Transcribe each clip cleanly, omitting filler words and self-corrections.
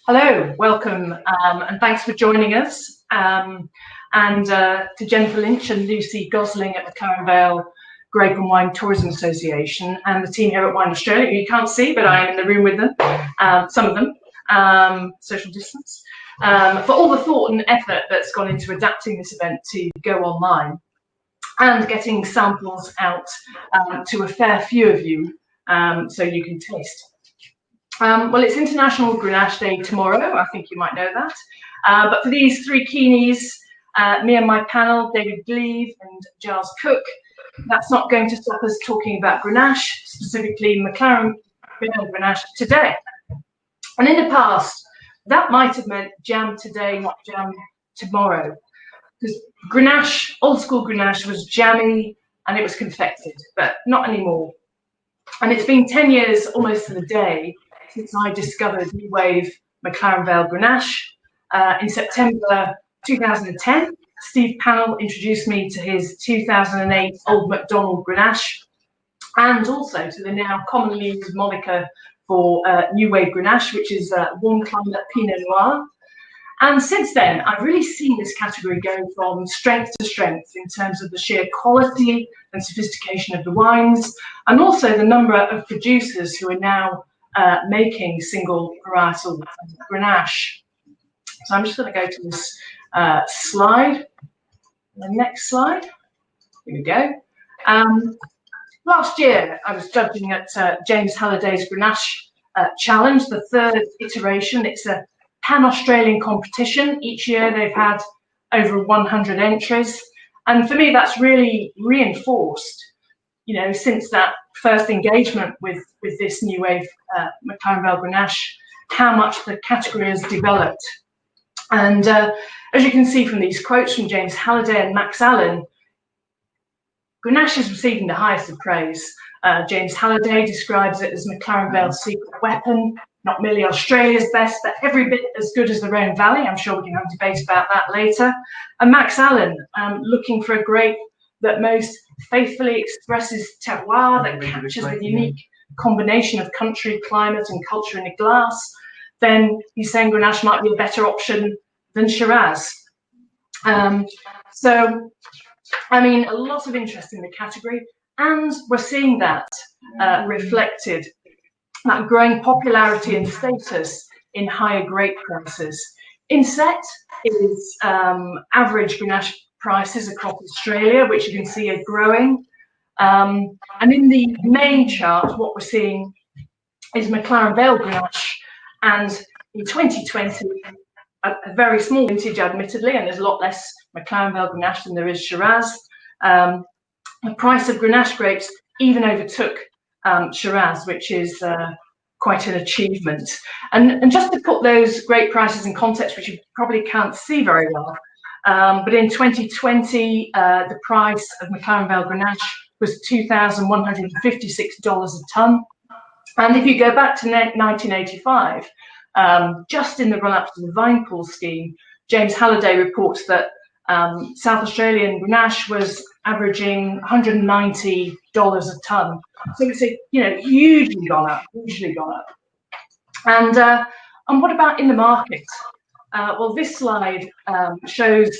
Hello, welcome, and thanks for joining us. To Jennifer Lynch and Lucy Gosling at the McLaren Vale Grape and Wine Tourism Association and the team here at Wine Australia, who you can't see, but I am in the room with them, some of them, social distance, for all the thought and effort that's gone into adapting this event to go online and getting samples out to a fair few of you so you can taste. Well, it's International Grenache Day tomorrow. I think you might know that. But for these three Keenies, me and my panel, David Gleave and Giles Cooke, that's not going to stop us talking about Grenache, specifically McLaren Vale Grenache today. And in the past, that might have meant jam today, not jam tomorrow. Because Grenache, old school Grenache, was jammy and it was confected, but not anymore. And it's been 10 years almost to the day since I discovered New Wave McLaren Vale Grenache. In September 2010, Steve Pannell introduced me to his 2008 Old MacDonald Grenache, and also to the now commonly used moniker for New Wave Grenache, which is Warm Climate Pinot Noir. And since then, I've really seen this category go from strength to strength in terms of the sheer quality and sophistication of the wines, and also the number of producers who are now making single varietal Grenache. So I'm just going to go to this slide. The next slide. Here we go. Last year, I was judging at James Halliday's Grenache Challenge, the third iteration. It's a pan-Australian competition. Each year they've had over 100 entries. And for me, that's really reinforced, you know, since that first engagement with this New Wave McLaren Vale Grenache, how much the category has developed. And as you can see from these quotes from James Halliday and Max Allen, Grenache is receiving the highest of praise. James Halliday describes it as McLaren Vale's secret weapon, not merely Australia's best, but every bit as good as the Rhone Valley. I'm sure we can have a debate about that later. And Max Allen, looking for a grape that most faithfully expresses terroir, that captures the unique combination of country, climate, and culture in a glass, then he's saying Grenache might be a better option than Shiraz. So, I mean, a lot of interest in the category, and we're seeing that reflected, that growing popularity and status in higher grape prices. Inset is average Grenache prices across Australia, which you can see are growing. And in the main chart, what we're seeing is McLaren Vale Grenache, and in 2020, a very small vintage, admittedly, and there's a lot less McLaren Vale Grenache than there is Shiraz. The price of Grenache grapes even overtook Shiraz, which is quite an achievement. And just to put those grape prices in context, which you probably can't see very well, but in 2020, the price of McLaren Vale Grenache was $2,156 a tonne. And if you go back to 1985, just in the run-up to the vine pool scheme, James Halliday reports that South Australian Grenache was averaging $190 a tonne. So it's hugely gone up. And what about in the market? Well, this slide shows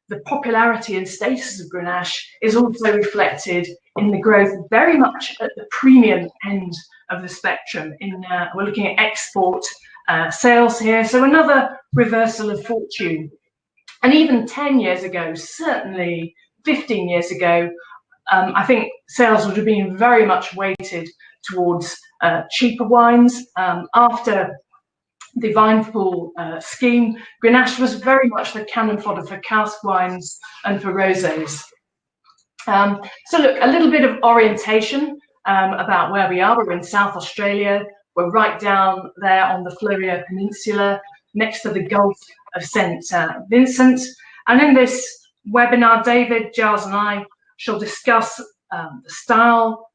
the popularity and status of Grenache is also reflected in the growth very much at the premium end of the spectrum. We're looking at export sales here, so another reversal of fortune. And even 10 years ago, certainly 15 years ago, I think sales would have been very much weighted towards cheaper wines. After the vine pool scheme, Grenache was very much the cannon fodder for cask wines and for rosés. So look, a little bit of orientation about where we are. We're in South Australia. We're right down there on the Fleurieu Peninsula, next to the Gulf of St. Vincent. And in this webinar, David, Giles and I shall discuss the style,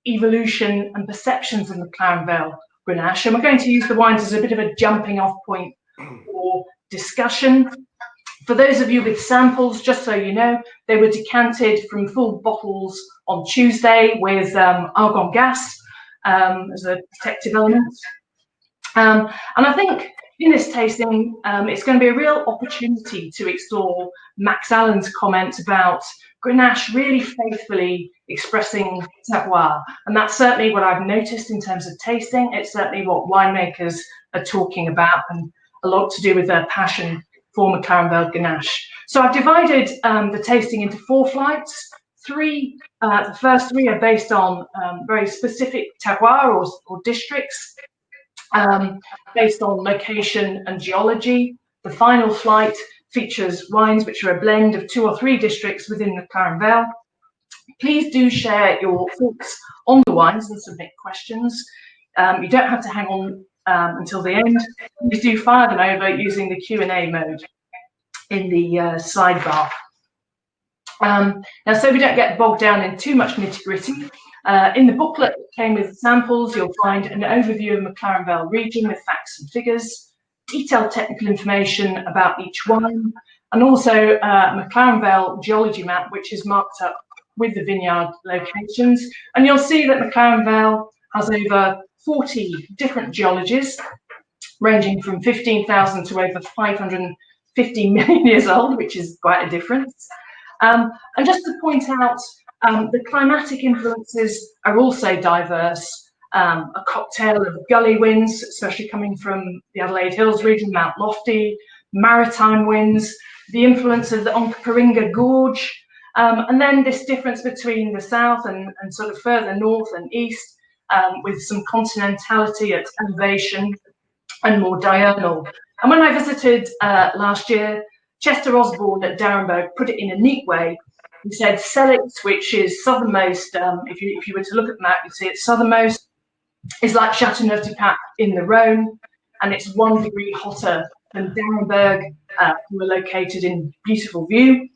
evolution and perceptions of McLaren Vale Grenache. And we're going to use the wines as a bit of a jumping off point for discussion. For those of you with samples, just so you know, they were decanted from full bottles on Tuesday with argon gas as a protective element. And I think in this tasting, it's going to be a real opportunity to explore Max Allen's comments about Grenache really faithfully expressing terroir. And that's certainly what I've noticed in terms of tasting. It's certainly what winemakers are talking about, and a lot to do with their passion for McLaren Vale Grenache. So I've divided the tasting into 4 flights. The first 3 are based on very specific terroir or districts, based on location and geology. The final flight features wines which are a blend of 2 or 3 districts within the McLaren Vale. Please do share your thoughts on the wines and submit questions. You don't have to hang on until the end. Please do fire them over using the Q&A mode in the sidebar. Now, so we don't get bogged down in too much nitty-gritty, in the booklet that came with samples, you'll find an overview of McLaren Vale region with facts and figures, detailed technical information about each wine, and also a McLaren Vale geology map, which is marked up with the vineyard locations. And you'll see that McLaren Vale has over 40 different geologies, ranging from 15,000 to over 550 million years old, which is quite a difference. And just to point out, the climatic influences are also diverse. A cocktail of gully winds, especially coming from the Adelaide Hills region, Mount Lofty, maritime winds, the influence of the Onkaparinga Gorge, and then this difference between the south and sort of further north and east, with some continentality at elevation and more diurnal. And when I visited last year, Chester Osborne at Darrenberg put it in a neat way. He said Selix, which is southernmost, if you were to look at the map, you'd see it's southernmost, is like Châteauneuf-du-Pape in the Rhone, and it's 1 degree hotter than Darrenberg, who are located in beautiful view.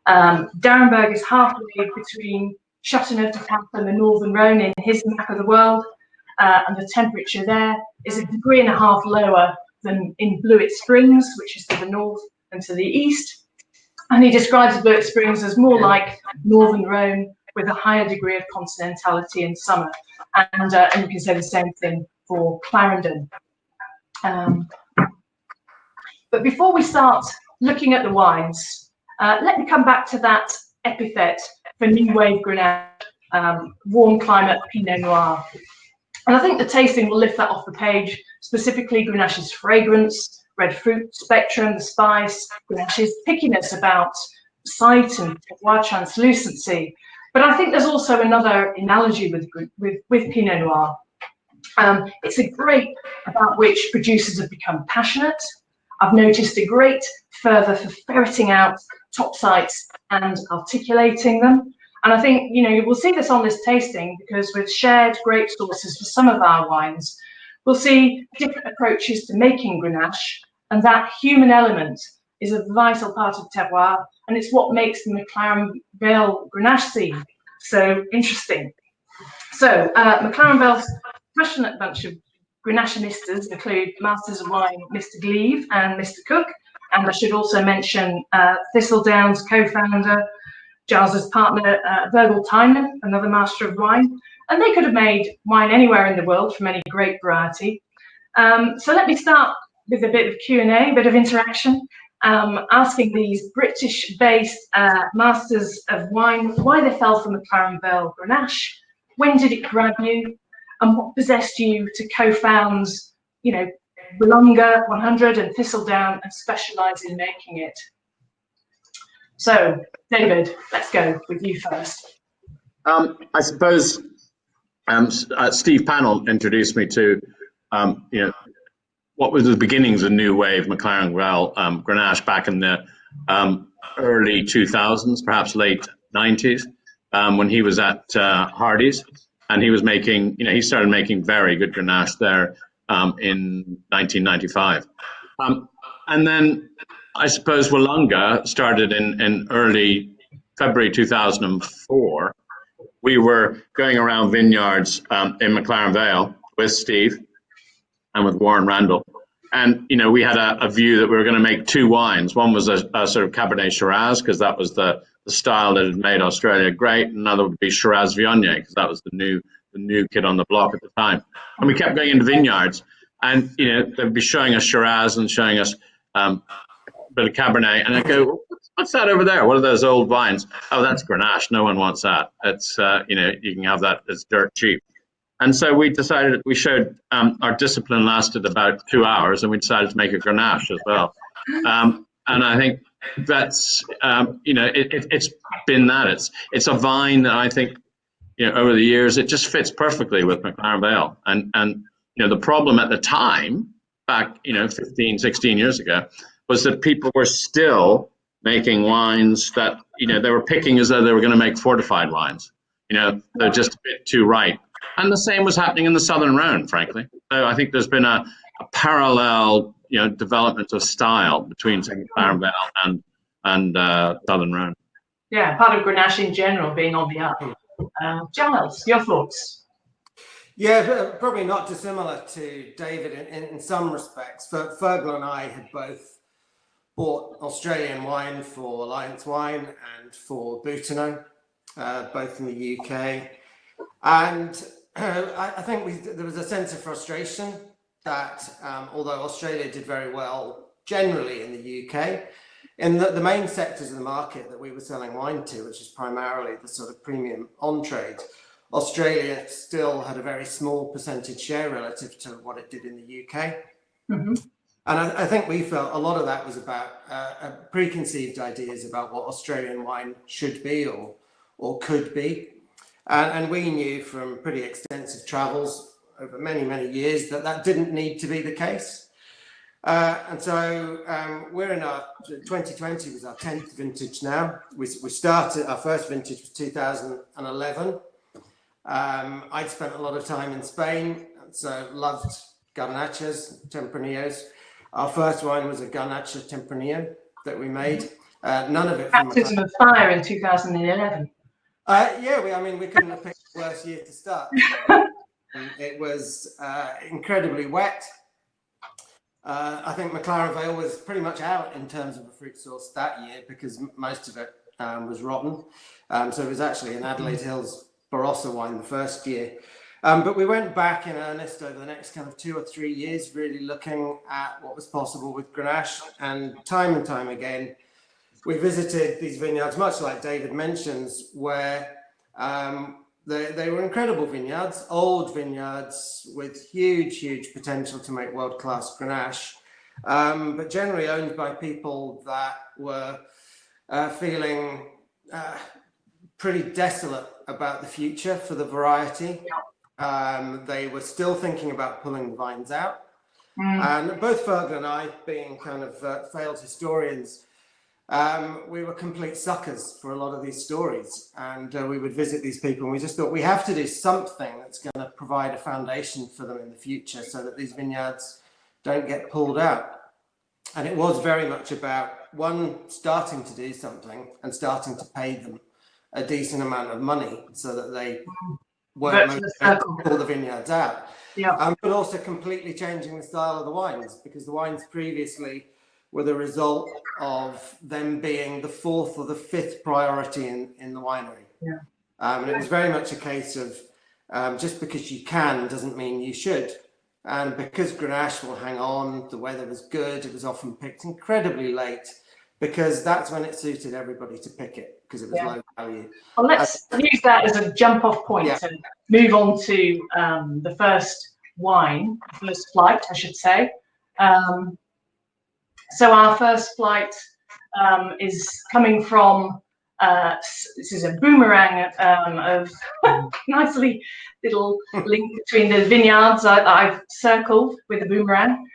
Darrenberg is halfway between Châteauneuf-du-Pape and the Northern Rhone in his map of the world, and the temperature there is 1.5 degrees lower than in Blewett Springs, which is to the north and to the east. And he describes Blewett Springs as more like Northern Rhone with a higher degree of continentality in summer. And you can say the same thing for Clarendon. But before we start looking at the wines, let me come back to that epithet for New Wave Grenache, warm climate Pinot Noir. And I think the tasting will lift that off the page, specifically Grenache's fragrance, red fruit spectrum, the spice, Grenache's pickiness about sight and terroir translucency. But I think there's also another analogy with Pinot Noir. It's a grape about which producers have become passionate. I've noticed a great fervour for ferreting out top sites and articulating them. And I think, you will see this on this tasting, because with shared grape sources for some of our wines, we'll see different approaches to making Grenache, and that human element is a vital part of terroir, and it's what makes the McLaren Vale Grenache scene so interesting. So McLaren Vale's passionate bunch of Grenachinistas include Masters of Wine Mr. Gleave and Mr. Cooke, and I should also mention Thistledown's co-founder, Giles's partner, Virgil Tynan, another master of wine, and they could have made wine anywhere in the world from any grape variety. So let me start with a bit of Q&A, a bit of interaction, asking these British-based masters of wine why they fell for McLaren Vale Grenache, when did it grab you, and what possessed you to co-found, Bolunga 100 and Thistledown and specialise in making it. So, David, let's go with you first. I suppose Steve Pannell introduced me to, what was the beginnings of New Wave McLaren Vale Grenache back in the early 2000s, perhaps late 90s, when he was at Hardy's, and he was making, he started making very good Grenache there in 1995. And then I suppose Wollonga started in early February 2004. We were going around vineyards in McLaren Vale with Steve and with Warren Randall. And, we had a view that we were going to make 2 wines. One was a sort of Cabernet Shiraz, because that was the style that had made Australia great. Another would be Shiraz Viognier, because that was the new kid on the block at the time. And we kept going into vineyards. And they'd be showing us Shiraz and showing us a bit of Cabernet, and I go, "What's that over there? What are those old vines?" "Oh, that's Grenache. No one wants that. It's you can have that. It's dirt cheap." And so we decided, we showed our discipline lasted about 2 hours, and we decided to make a Grenache as well. And I think that's it's been that it's a vine that I think over the years it just fits perfectly with McLaren Vale. And the problem at the time, back 15, 16 years ago, was that people were still making wines that they were picking as though they were going to make fortified wines. They're just a bit too ripe. And the same was happening in the Southern Rhone, frankly. So I think there's been a parallel, development of style between McLaren Vale and Southern Rhone. Yeah, part of Grenache in general being on the up. Giles, your thoughts? Yeah, probably not dissimilar to David in some respects. Fergal and I had both bought Australian wine for Alliance Wine and for Boutonneau, both in the UK. And I think there was a sense of frustration that although Australia did very well generally in the UK, in the main sectors of the market that we were selling wine to, which is primarily the sort of premium on-trade, Australia still had a very small percentage share relative to what it did in the UK. Mm-hmm. And I think we felt a lot of that was about preconceived ideas about what Australian wine should be or could be. And we knew from pretty extensive travels over many, many years that didn't need to be the case. And so we're in our 2020 was our 10th vintage now. We started, our first vintage was 2011. I'd spent a lot of time in Spain, so loved Garnaches, Tempranillos. Our first wine was a Garnacha Tempranillo that we made. None of it from Baptism of fire in 2011. We couldn't have picked the worst year to start. It was incredibly wet. I think McLaren Vale was pretty much out in terms of a fruit source that year because most of it was rotten. So it was actually an Adelaide Hills Barossa wine the first year. But we went back in earnest over the next kind of 2 or 3 years, really looking at what was possible with Grenache. And time again, we visited these vineyards, much like David mentions, where they were incredible vineyards, old vineyards with huge potential to make world-class Grenache, but generally owned by people that were feeling pretty desolate about the future for the variety. They were still thinking about pulling the vines out. And both Fergal and I, being kind of failed historians, we were complete suckers for a lot of these stories, and we would visit these people and we just thought we have to do something that's going to provide a foundation for them in the future so that these vineyards don't get pulled out. And it was very much about, one, starting to do something and starting to pay them a decent amount of money so that they weren't motivated to pull the vineyards out. Yeah. But also completely changing the style of the wines, because the wines previously were the result of them being the 4th or the 5th priority in the winery. Yeah. And it was very much a case of just because you can doesn't mean you should. And because Grenache will hang on, the weather was good, it was often picked incredibly late because that's when it suited everybody to pick it, because it was low value. Well, let's use that as a jump off point and move on to the first wine, first flight, I should say. So our first flight is coming from, this is a boomerang of nicely little link between the vineyards that I've circled with a boomerang.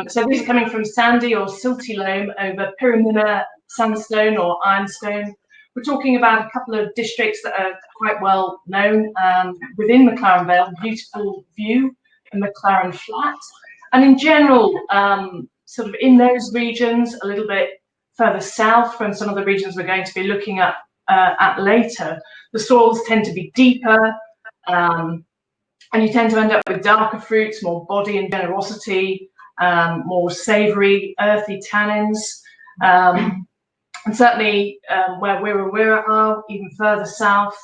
So these are coming from sandy or silty loam over Pyramida sandstone or ironstone. We're talking about a couple of districts that are quite well known within McLaren Vale. Beautiful view, the McLaren Flat, and in general, sort of in those regions, a little bit further south from some of the regions we're going to be looking at later, the soils tend to be deeper, and you tend to end up with darker fruits, more body and generosity, more savoury, earthy tannins. And certainly where we are, even further south,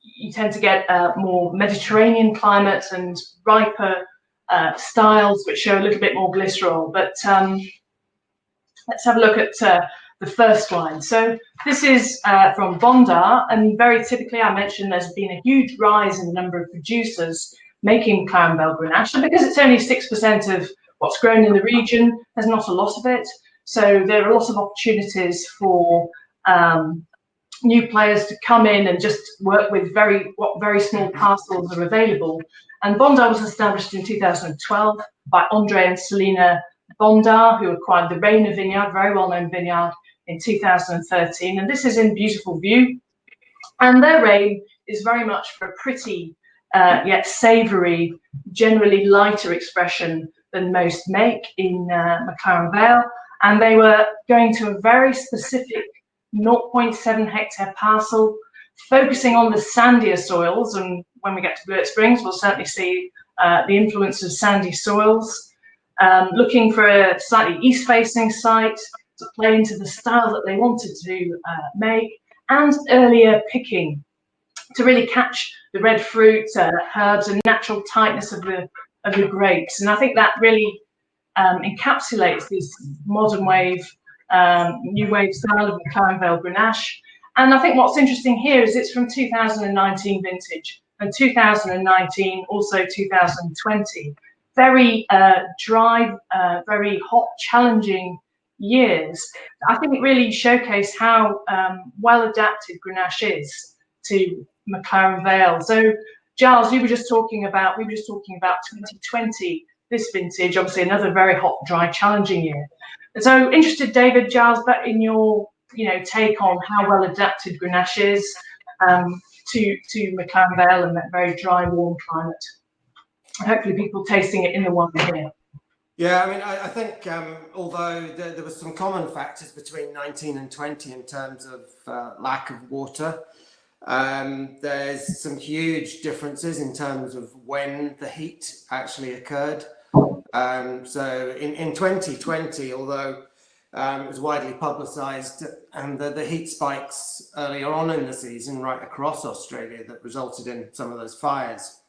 you tend to get more Mediterranean climate and riper styles which show a little bit more glycerol. But let's have a look at the first wine. So this is from Bondar, and very typically, I mentioned there's been a huge rise in the number of producers making McLaren Vale Grenache, and because it's only 6% of what's grown in the region, there's not a lot of it. So there are lots of opportunities for new players to come in and just work with what very small parcels are available. And Bondar was established in 2012 by Andre and Selina Bondar, who acquired the Rayner Vineyard, very well-known vineyard, in 2013. And this is in beautiful view. And their aim is very much for a pretty yet savoury, generally lighter expression than most make in McLaren Vale. And they were going to a very specific 0.7 hectare parcel, focusing on the sandier soils. And when we get to Blewett Springs, we'll certainly see the influence of sandy soils. Looking for a slightly east-facing site to play into the style that they wanted to make, and earlier picking to really catch the red fruit, herbs, and natural tightness of the grapes. And I think that really encapsulates this modern wave, new wave style of McLaren Vale Grenache. And I think what's interesting here is it's from 2019 vintage, and 2019, also 2020. Very dry, very hot, challenging years. I think it really showcased how well adapted Grenache is to McLaren Vale. So, Giles, we were just talking about 2020, this vintage, obviously another very hot, dry, challenging year. So, interested, David, Giles, but in your take on how well adapted Grenache is to McLaren Vale and that very dry, warm climate. Hopefully people tasting it in the wine here. Yeah, I mean, I think although there were some common factors between 19 and 20 in terms of lack of water, there's some huge differences in terms of when the heat actually occurred. So in 2020, although it was widely publicised, and the heat spikes earlier on in the season right across Australia that resulted in some of those fires.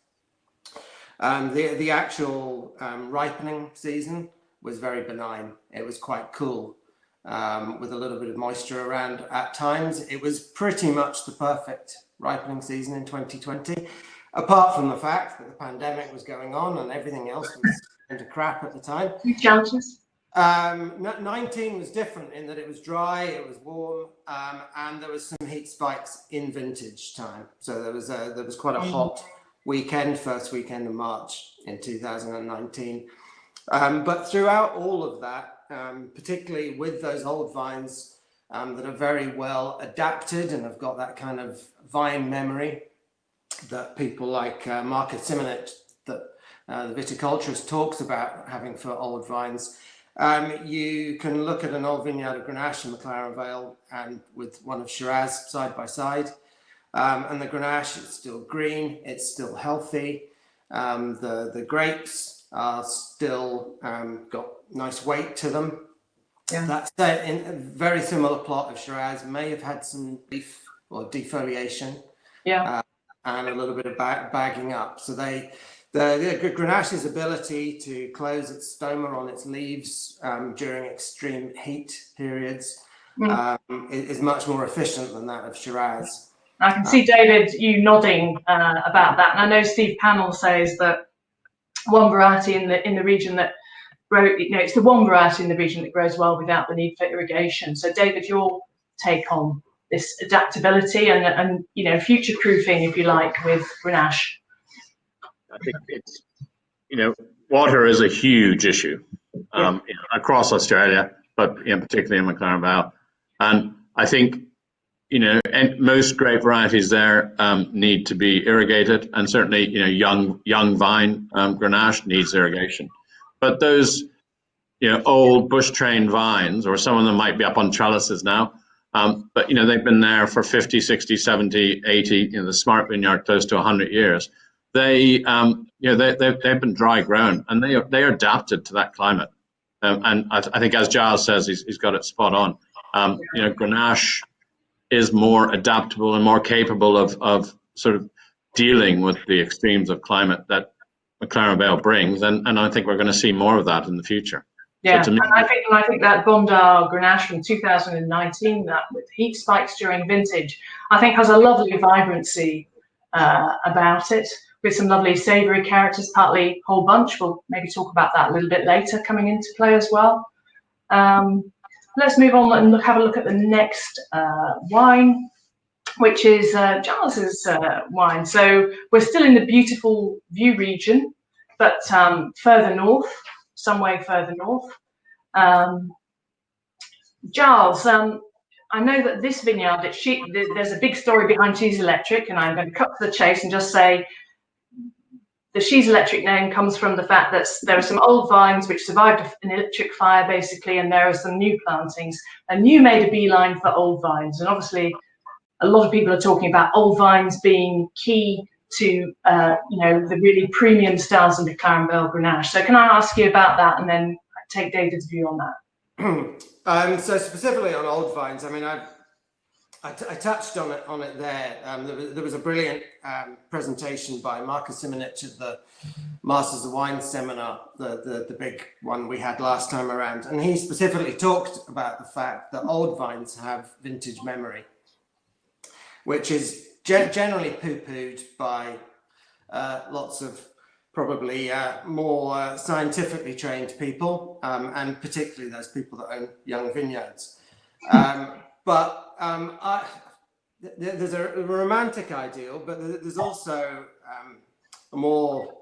The actual ripening season was very benign. It was quite cool, with a little bit of moisture around at times. It was pretty much the perfect ripening season in 2020, apart from the fact that the pandemic was going on and everything else was into crap at the time. Challenges? 19 was different in that it was dry, it was warm, and there was some heat spikes in vintage time. So there was quite a hot weekend, first weekend of March in 2019. But throughout all of that, particularly with those old vines that are very well adapted and have got that kind of vine memory that people like Marcus Simonett, that the viticulturist, talks about having for old vines, you can look at an old vineyard of Grenache in McLaren Vale and with one of Shiraz side by side. And the Grenache is still green, it's still healthy. The grapes are still got nice weight to them. Yeah. That's in a very similar plot of Shiraz, may have had some leaf or defoliation, yeah, and a little bit of bagging up. So the Grenache's ability to close its stoma on its leaves during extreme heat periods is much more efficient than that of Shiraz. I can see, David, you nodding about that. And I know Steve Pannell says that one variety in the region that it's the one variety in the region that grows well without the need for irrigation. So, David, your take on this adaptability and future proofing, if you like, with Grenache? I think it's water is a huge issue across Australia, but particularly in McLaren Vale, and I think. And most grape varieties there need to be irrigated, and certainly, young vine Grenache needs irrigation. But those, old bush-trained vines, or some of them might be up on trellises now, but they've been there for 50, 60, 70, 80. The Smart Vineyard close to 100 years. They've been dry grown, and they're adapted to that climate. And I think, as Giles says, he's got it spot on. Grenache is more adaptable and more capable of sort of dealing with the extremes of climate that McLaren Vale brings, and I think we're going to see more of that in the future. Yeah, so to me, and I think that Bondar Grenache from 2019, that with heat spikes during vintage, I think has a lovely vibrancy about it, with some lovely savoury characters, partly whole bunch. We'll maybe talk about that a little bit later, coming into play as well. Let's move on and have a look at the next wine, which is Giles's wine. So we're still in the beautiful View region, but further north, some way further north. Giles, I know that this vineyard, there's a big story behind She's Electric, and I'm going to cut to the chase and just say the She's Electric name comes from the fact that there are some old vines which survived an electric fire, basically, and there are some new plantings. And you made a beeline for old vines, and obviously a lot of people are talking about old vines being key to the really premium styles of McLaren Vale Grenache. So can I ask you about that, and then take David's view on that? So specifically on old vines, I mean, I touched on it there. There was a brilliant presentation by Marcus Simonich at the Masters of Wine seminar, the big one we had last time around, and he specifically talked about the fact that old vines have vintage memory, which is generally poo-pooed by lots of probably more scientifically trained people, and particularly those people that own young vineyards. There's a romantic ideal, but there's also a more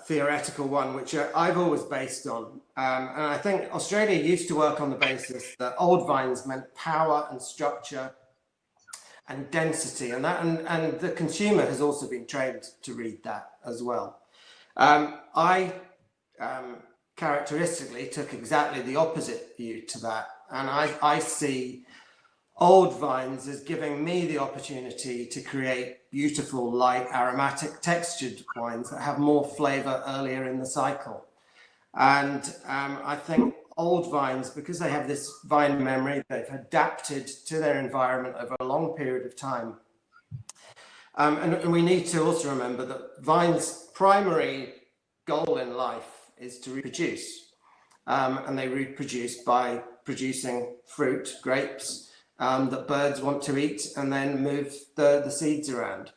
theoretical one, which I've always based on. And I think Australia used to work on the basis that old vines meant power and structure and density, and the consumer has also been trained to read that as well. I characteristically took exactly the opposite view to that, and I see old vines as giving me the opportunity to create beautiful, light, aromatic, textured wines that have more flavour earlier in the cycle. And I think old vines, because they have this vine memory, they've adapted to their environment over a long period of time. And we need to also remember that vines' primary goal in life is to reproduce. And they reproduce by producing fruit, grapes, that birds want to eat and then move the seeds around.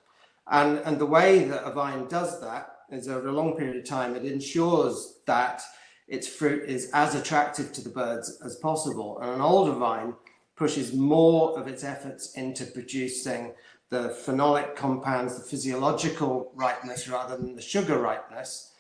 And the way that a vine does that is over a long period of time, it ensures that its fruit is as attractive to the birds as possible. And an older vine pushes more of its efforts into producing the phenolic compounds, the physiological ripeness rather than the sugar ripeness,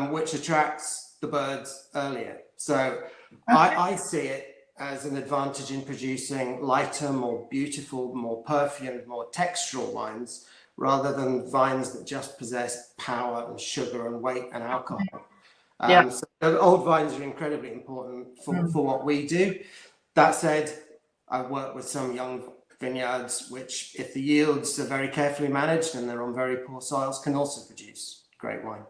which attracts the birds earlier. So I see it as an advantage in producing lighter, more beautiful, more perfumed, more textural wines, rather than vines that just possess power and sugar and weight and alcohol. So old vines are incredibly important for what we do. That said, I work with some young vineyards, which, if the yields are very carefully managed and they're on very poor soils, can also produce great wine.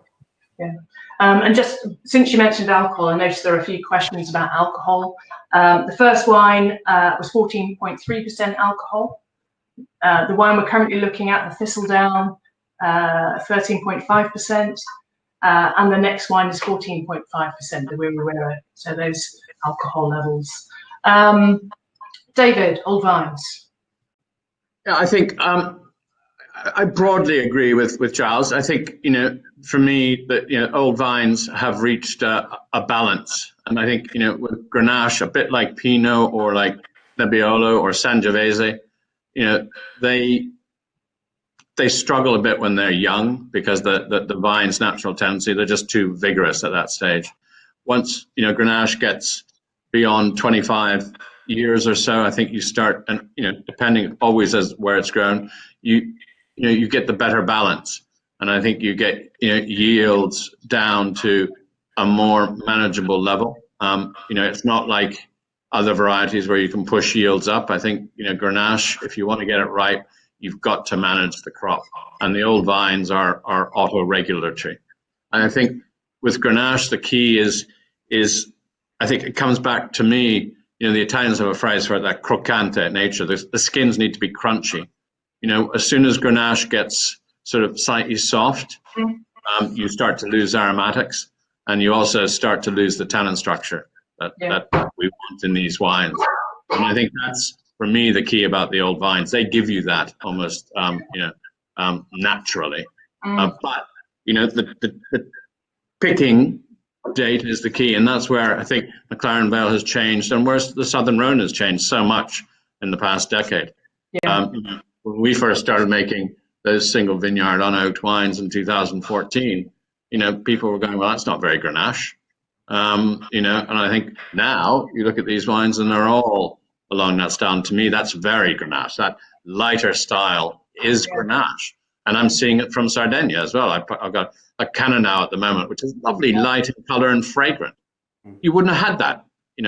Yeah. And just since you mentioned alcohol, I noticed there are a few questions about alcohol. The first wine was 14.3% alcohol. The wine we're currently looking at, the Thistledown, 13.5%. And the next wine is 14.5%, the Rayner. So those alcohol levels. David, old vines. Yeah, I think I broadly agree with Giles. I think, for me, that old vines have reached a balance, and I think with Grenache, a bit like Pinot or like Nebbiolo or Sangiovese, they struggle a bit when they're young because the vine's natural tendency, they're just too vigorous at that stage. Once Grenache gets beyond 25 years or so, I think you start, and depending always as where it's grown, you get the better balance, and I think you get yields down to a more manageable level. It's not like other varieties where you can push yields up. I think Grenache, if you want to get it right, you've got to manage the crop, and the old vines are auto-regulatory. And I think with Grenache, the key is I think it comes back to me. The Italians have a phrase for it, that croccante nature. The skins need to be crunchy. As soon as Grenache gets sort of slightly soft, you start to lose aromatics, and you also start to lose the tannin structure that we want in these wines. And I think that's, for me, the key about the old vines. They give you that almost, naturally. But the picking date is the key, and that's where I think McLaren Vale has changed, and where the Southern Rhone has changed so much in the past decade. When we first started making those single vineyard unoaked wines in 2014, people were going, well, that's not very Grenache. And I think now you look at these wines and they're all along that style. And to me, that's very Grenache. That lighter style is Grenache. And I'm seeing it from Sardinia as well. I've got a Canna now at the moment, which is lovely, light in color and fragrant. You wouldn't have had that,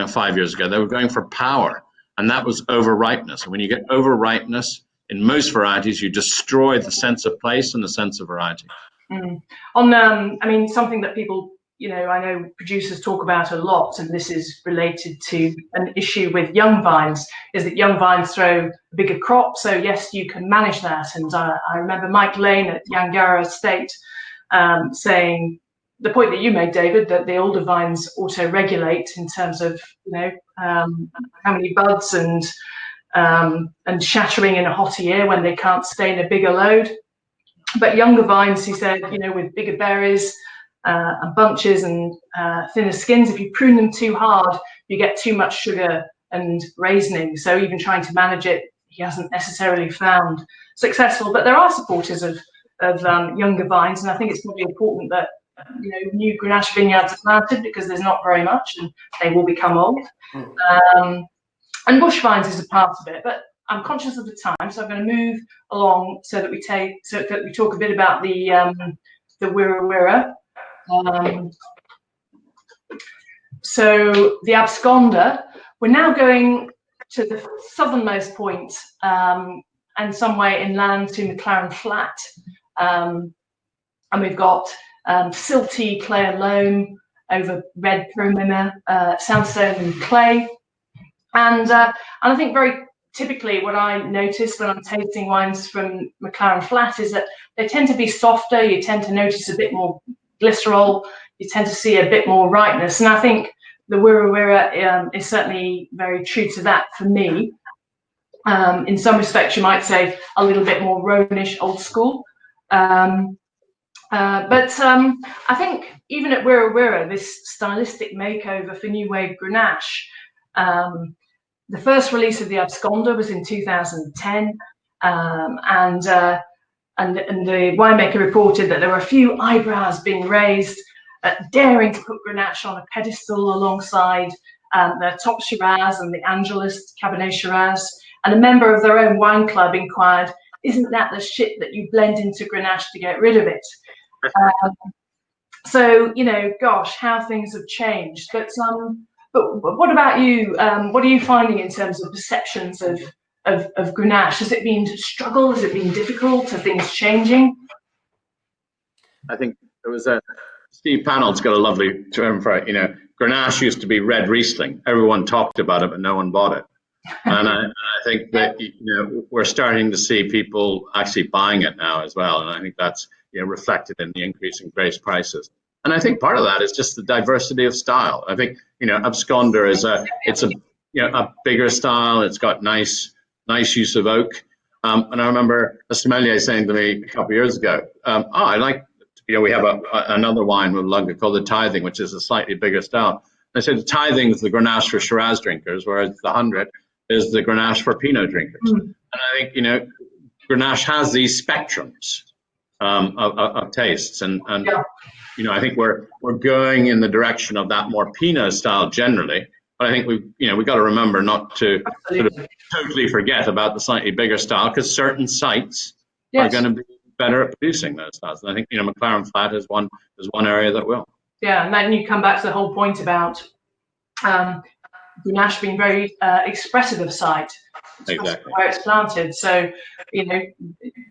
5 years ago. They were going for power, and that was over ripeness. And when you get over ripeness in most varieties, you destroy the sense of place and the sense of variety. Something that people, I know producers talk about a lot, and this is related to an issue with young vines, is that young vines throw a bigger crop. So yes, you can manage that. And I remember Mike Lane at Yangara Estate saying the point that you made, David, that the older vines auto-regulate in terms of, how many buds and shattering in a hotter year when they can't stay in a bigger load. But younger vines, he said, with bigger berries and bunches and thinner skins, if you prune them too hard, you get too much sugar and raisining. So even trying to manage it, he hasn't necessarily found successful. But there are supporters of younger vines, and I think it's probably important that new Grenache vineyards are planted, because there's not very much, and they will become old. And bush vines is a part of it, but I'm conscious of the time, so I'm going to move along so that we talk a bit about the Wirra. So the Absconder, we're now going to the southernmost point, and some way inland to McLaren Flat, and we've got silty clay and loam over red perlmutter, sandstone and clay, and I think very typically what I notice when I'm tasting wines from McLaren Flat is that they tend to be softer. You tend to notice a bit more glycerol. You tend to see a bit more ripeness, and I think the Wirra is certainly very true to that for me. In some respects, you might say a little bit more Rhonish, old school. But I think even at Wirra, this stylistic makeover for New Wave Grenache, the first release of the Absconder was in 2010, and the winemaker reported that there were a few eyebrows being raised at daring to put Grenache on a pedestal alongside their top Shiraz and the Angelus Cabernet Shiraz. And a member of their own wine club inquired, "Isn't that the shit that you blend into Grenache to get rid of it?" So, gosh, how things have changed. But what about you? What are you finding in terms of perceptions of Grenache? Has it been a struggle? Has it been difficult? Are things changing? I think there was Steve Pannell's got a lovely term for it. Grenache used to be red Riesling. Everyone talked about it, but no one bought it. And I think that we're starting to see people actually buying it now as well, and I think that's reflected in the increase in grape prices. And I think part of that is just the diversity of style. I think Absconder is a bigger style. It's got nice use of oak. And I remember a sommelier saying to me a couple of years ago, I like. We have another wine with Lunga called the Tithing, which is a slightly bigger style. And I said the Tithing is the Grenache for Shiraz drinkers, whereas the 100 is the Grenache for Pinot drinkers. And I think Grenache has these spectrums of tastes, and I think we're going in the direction of that more Pinot style generally. But I think we've got to remember not to sort of totally forget about the slightly bigger style, because certain sites are going to be better at producing those styles. And I think McLaren Flat is one area that will. Yeah, and then you come back to the whole point about Grenache being very expressive of site, exactly where it's planted. So it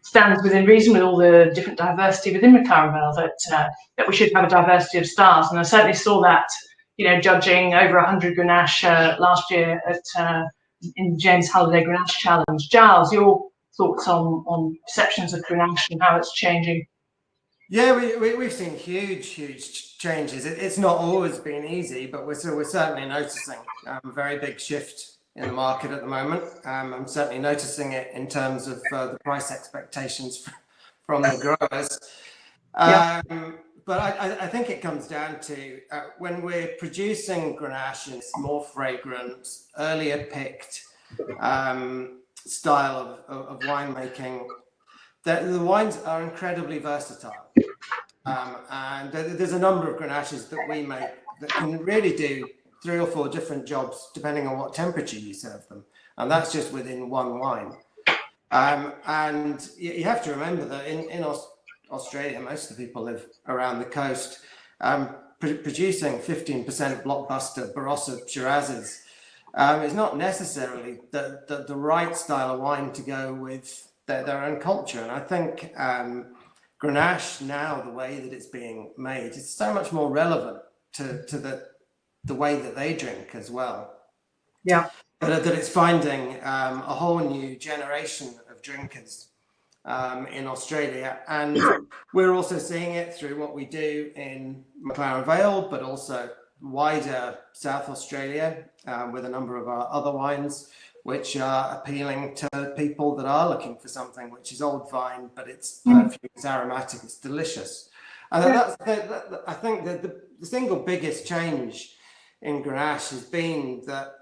stands within reason, with all the different diversity within McLaren Vale, that we should have a diversity of styles. And I certainly saw that judging over 100 Grenache last year in the James Halliday Grenache Challenge. Giles, your thoughts on perceptions of Grenache and how it's changing? Yeah, we've seen huge changes. It's not always been easy, but we're certainly noticing a very big shift in the market at the moment. I'm certainly noticing it in terms of the price expectations from the growers. But I think it comes down to when we're producing Grenache, it's more fragrant, earlier picked style of winemaking. The wines are incredibly versatile. And there's a number of Grenaches that we make that can really do 3 or 4 different jobs depending on what temperature you serve them. And that's just within one wine. And you have to remember that in Australia, most of the people live around the coast. Producing 15% blockbuster Barossa Shirazes is not necessarily the right style of wine to go with their own culture. And I think Grenache now, the way that it's being made, is so much more relevant to the way that they drink as well. Yeah. That it's finding a whole new generation of drinkers in Australia. And we're also seeing it through what we do in McLaren Vale, but also wider South Australia with a number of our other wines, which are appealing to people that are looking for something which is old vine, but it's perfumed, it's aromatic, it's delicious. And I think that the single biggest change in Grenache has been that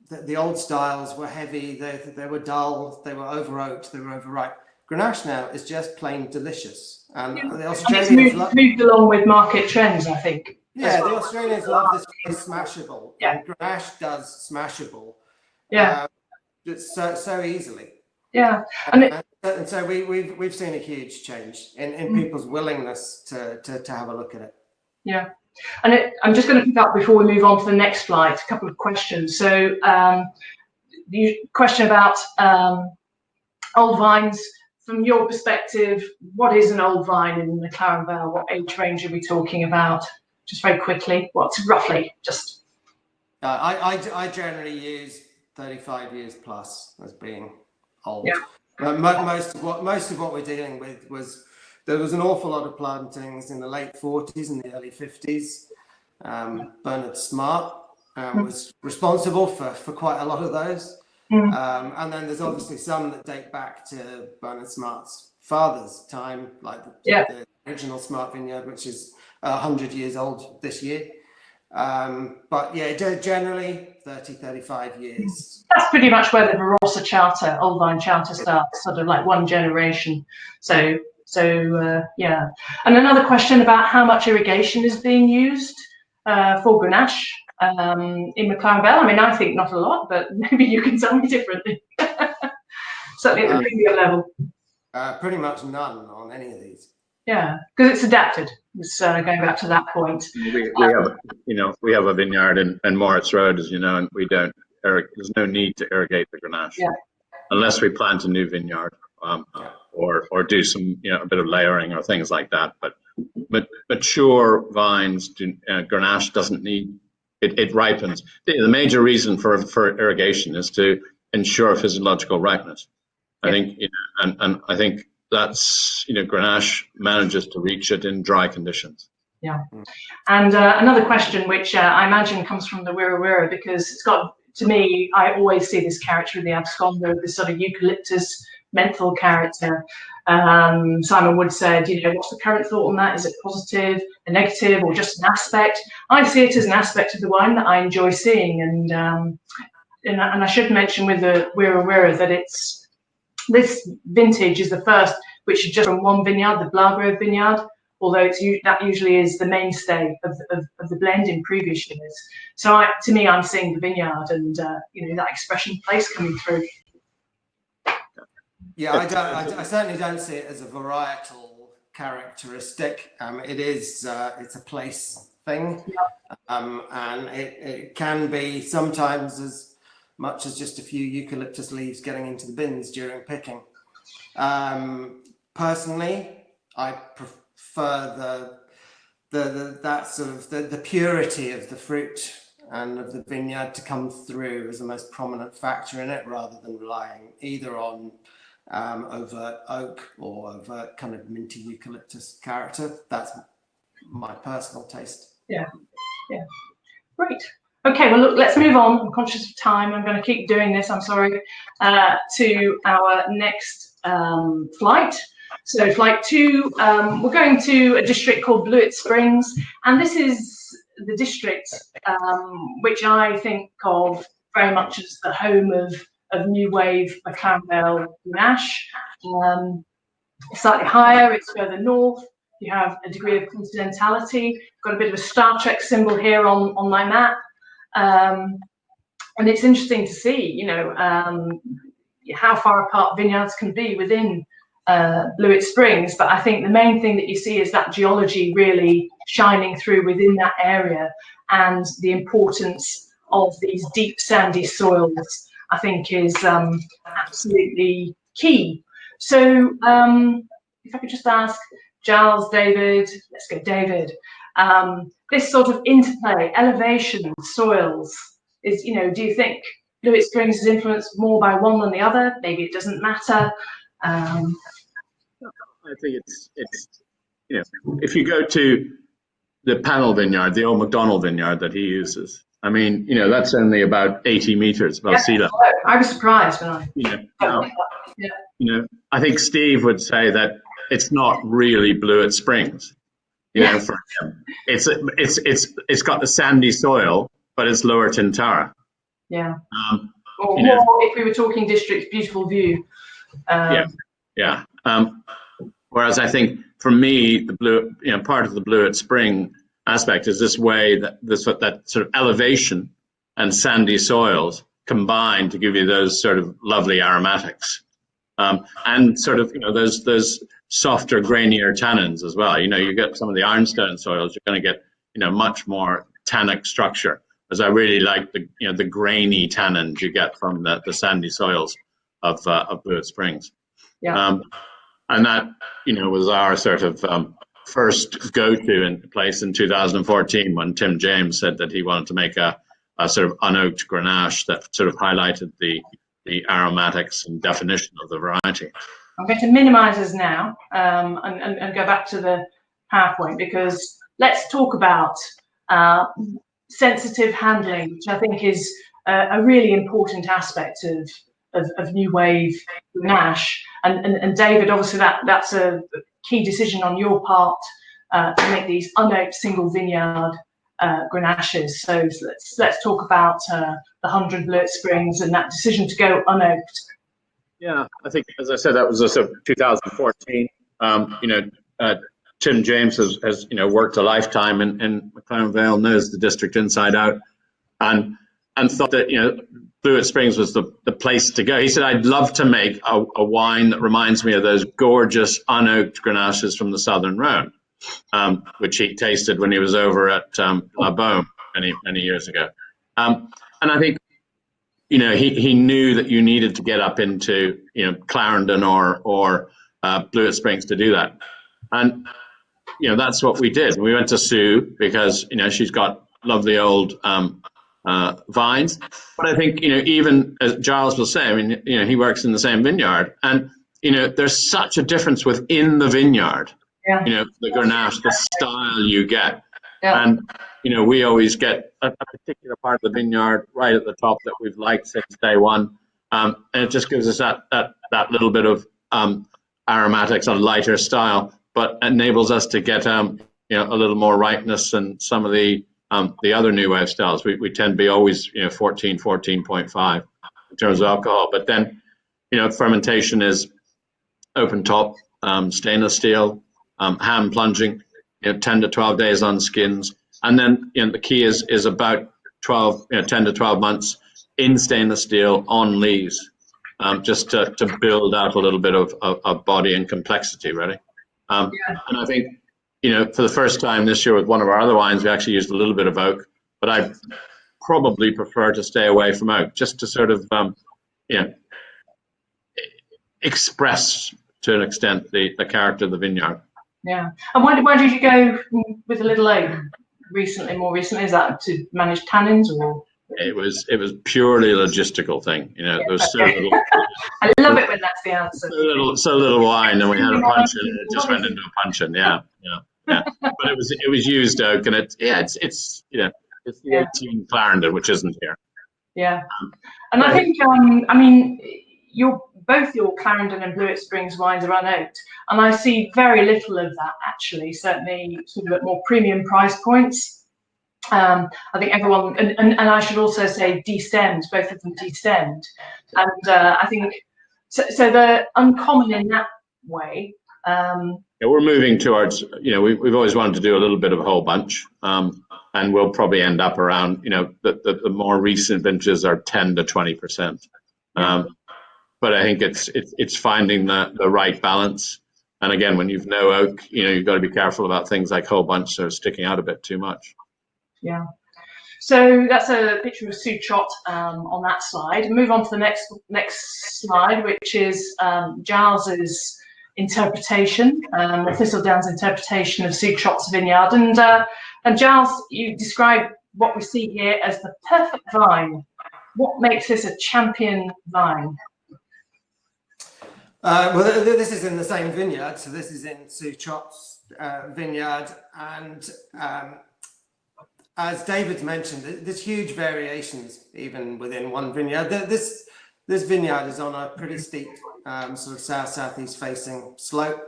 the old styles were heavy, they were dull, they were over oaked, they were overripe. Grenache now is just plain delicious. And the Australians moved along with market trends, I think. Yeah, the Australians love this phrase smashable. Yeah. And Grenache does smashable. Yeah. So easily. Yeah. And so we've seen a huge change in people's willingness to have a look at it. Yeah. And I'm just going to pick up before we move on to the next slide, a couple of questions. So the question about old vines, from your perspective, what is an old vine in McLaren Vale? What age range are we talking about? Just very quickly, what's roughly just? I generally use 35 years plus as being old. Yeah. But most of what we're dealing with was, there was an awful lot of plantings in the late 40s and the early 50s. Bernard Smart was responsible for quite a lot of those. And then there's obviously some that date back to Bernard Smart's father's time, like the original Smart Vineyard, which is 100 years old this year. But yeah, generally 35 years. That's pretty much where the Barossa Charter, Old Vine Charter starts, sort of like one generation. So yeah. And another question about how much irrigation is being used for Grenache in McLaren Vale. I mean, I think not a lot, but maybe you can tell me differently. Certainly at the premium level. Pretty much none on any of these. Yeah, because it's adapted. It's going back to that point. We have a vineyard in Moritz Road, as you know, and we don't. There's no need to irrigate the Grenache unless we plant a new vineyard or do some a bit of layering or things like that. But mature vines, Grenache doesn't need. It ripens. The major reason for irrigation is to ensure physiological ripeness. I think, and I think that's, Grenache manages to reach it in dry conditions. Yeah. And another question, which I imagine comes from the Wirra Wirra, because it's got, to me, I always see this character of the absconder, this sort of eucalyptus menthol character. Simon Wood said, what's the current thought on that? Is it positive, a negative, or just an aspect? I see it as an aspect of the wine that I enjoy seeing. And I should mention with the Wirra Wirra that this vintage is the first, which is just from one vineyard, the Blagrove vineyard, although that usually is the mainstay of the blend in previous years. So to me, I'm seeing the vineyard and that expression place coming through. Yeah, I certainly don't see it as a varietal characteristic. It's a place thing, and it can be sometimes as much as just a few eucalyptus leaves getting into the bins during picking. Personally, I prefer that sort of the purity of the fruit and of the vineyard to come through as the most prominent factor in it, rather than relying either on overt oak or overt kind of minty eucalyptus character. That's my personal taste. Yeah, yeah, great. Okay, well, look, let's move on. I'm conscious of time. I'm going to keep doing this, I'm sorry, to our next flight. So flight 2, we're going to a district called Blewett Springs, and this is the district which I think of very much as the home of new wave McLaren Vale Grenache. Slightly higher, it's further north. You have a degree of continentality. Got a bit of a Star Trek symbol here on my map. And it's interesting to see, you know, how far apart vineyards can be within Blewett Springs. But I think the main thing that you see is that geology really shining through within that area, and the importance of these deep sandy soils, I think, is absolutely key. So if I could just ask Giles, David, let's go David, this sort of interplay, elevation, soils, is, you know, do you think Blewett Springs is influenced more by one than the other? Maybe it doesn't matter. I think it's you know, if you go to the panel vineyard, the old McDonald vineyard that he uses, I mean, you know, that's only about 80 meters above sea level. I was surprised when I, you know, I think Steve would say that it's not really Blewett Springs. You know, for him, it's got the sandy soil, but it's lower Tintara. Yeah. Or if we were talking districts, beautiful view. Yeah. Whereas I think for me, the blue, you know, part of the Blewett Spring aspect is this way that that sort of elevation and sandy soils combine to give you those sort of lovely aromatics, and sort of, you know, those softer, grainier tannins as well. You know, you get some of the ironstone soils, you're going to get, you know, much more tannic structure. As I really like the, you know, the grainy tannins you get from the sandy soils of Blewett Springs. Yeah. And that, you know, was our sort of first go-to in place in 2014 when Tim James said that he wanted to make a sort of unoaked Grenache that sort of highlighted the aromatics and definition of the variety. I'm going to minimize us now and go back to the PowerPoint, because let's talk about sensitive handling, which I think is a really important aspect of new wave Grenache. And David, obviously that's a key decision on your part to make these unoaked single vineyard Grenaches. So let's talk about the 100 Blewett Springs and that decision to go unoaked. Yeah, I think, as I said, that was sort of 2014. You know, Tim James has you know, worked a lifetime in McLaren Vale, knows the district inside out, and thought that, you know, Blewett Springs was the place to go. He said, I'd love to make a wine that reminds me of those gorgeous unoaked Grenaches from the Southern Rhone, which he tasted when he was over at La Beaume many years ago. And I think, you know, he knew that you needed to get up into, you know, Clarendon or Blewett Springs to do that. And, you know, that's what we did. We went to Sue because, you know, she's got lovely old vines. But I think, you know, even as Giles will say, I mean, you know, he works in the same vineyard, and, you know, there's such a difference within the vineyard. Yeah. You know, the Grenache, the style you get. Yeah. And, you know, we always get a particular part of the vineyard right at the top that we've liked since day one. And it just gives us that little bit of aromatics, a lighter style, but enables us to get, you know, a little more ripeness than some of the other new wave styles. We tend to be always, you know, 14.5 in terms of alcohol. But then, you know, fermentation is open top, stainless steel, hand plunging, you know, 10 to 12 days on skins. And then, you know, the key is about 10 to 12 months in stainless steel on lees, just to build out a little bit of body and complexity, really. And I think, you know, for the first time this year with one of our other wines, we actually used a little bit of oak, but I probably prefer to stay away from oak, just to sort of, you know, express to an extent the character of the vineyard. Yeah. And why did you go with a little oak more recently? Is that to manage tannins or? It was purely a logistical thing. You know, there was so little. I love it when that's the answer. So little wine, and we had a punch in, and it just went into a puncheon. Yeah. But it was used oak, and it's you know, it's the 18 Clarendon, which isn't here. Yeah, and I think I mean both your Clarendon and Blewett Springs wines are unoaked, and I see very little of that actually. Certainly, sort of at more premium price points. I think everyone, and I should also say destemmed, both of them destemmed, and I think so they're uncommon in that way. Yeah, we're moving towards, you know, we've always wanted to do a little bit of a whole bunch, and we'll probably end up around, you know, the more recent vintages are 10 to 20%. But I think it's finding the right balance. And again, when you've no oak, you know, you've got to be careful about things like whole bunch that are sticking out a bit too much. Yeah. So that's a picture of Suchot on that slide. Move on to the next slide, which is Giles's interpretation, Thistledown's interpretation of Suchot's vineyard. And Giles, you describe what we see here as the perfect vine. What makes this a champion vine? Well, this is in the same vineyard, so this is in Suchot's vineyard, and as David mentioned, there's huge variations even within one vineyard. This vineyard is on a pretty steep sort of south-southeast facing slope.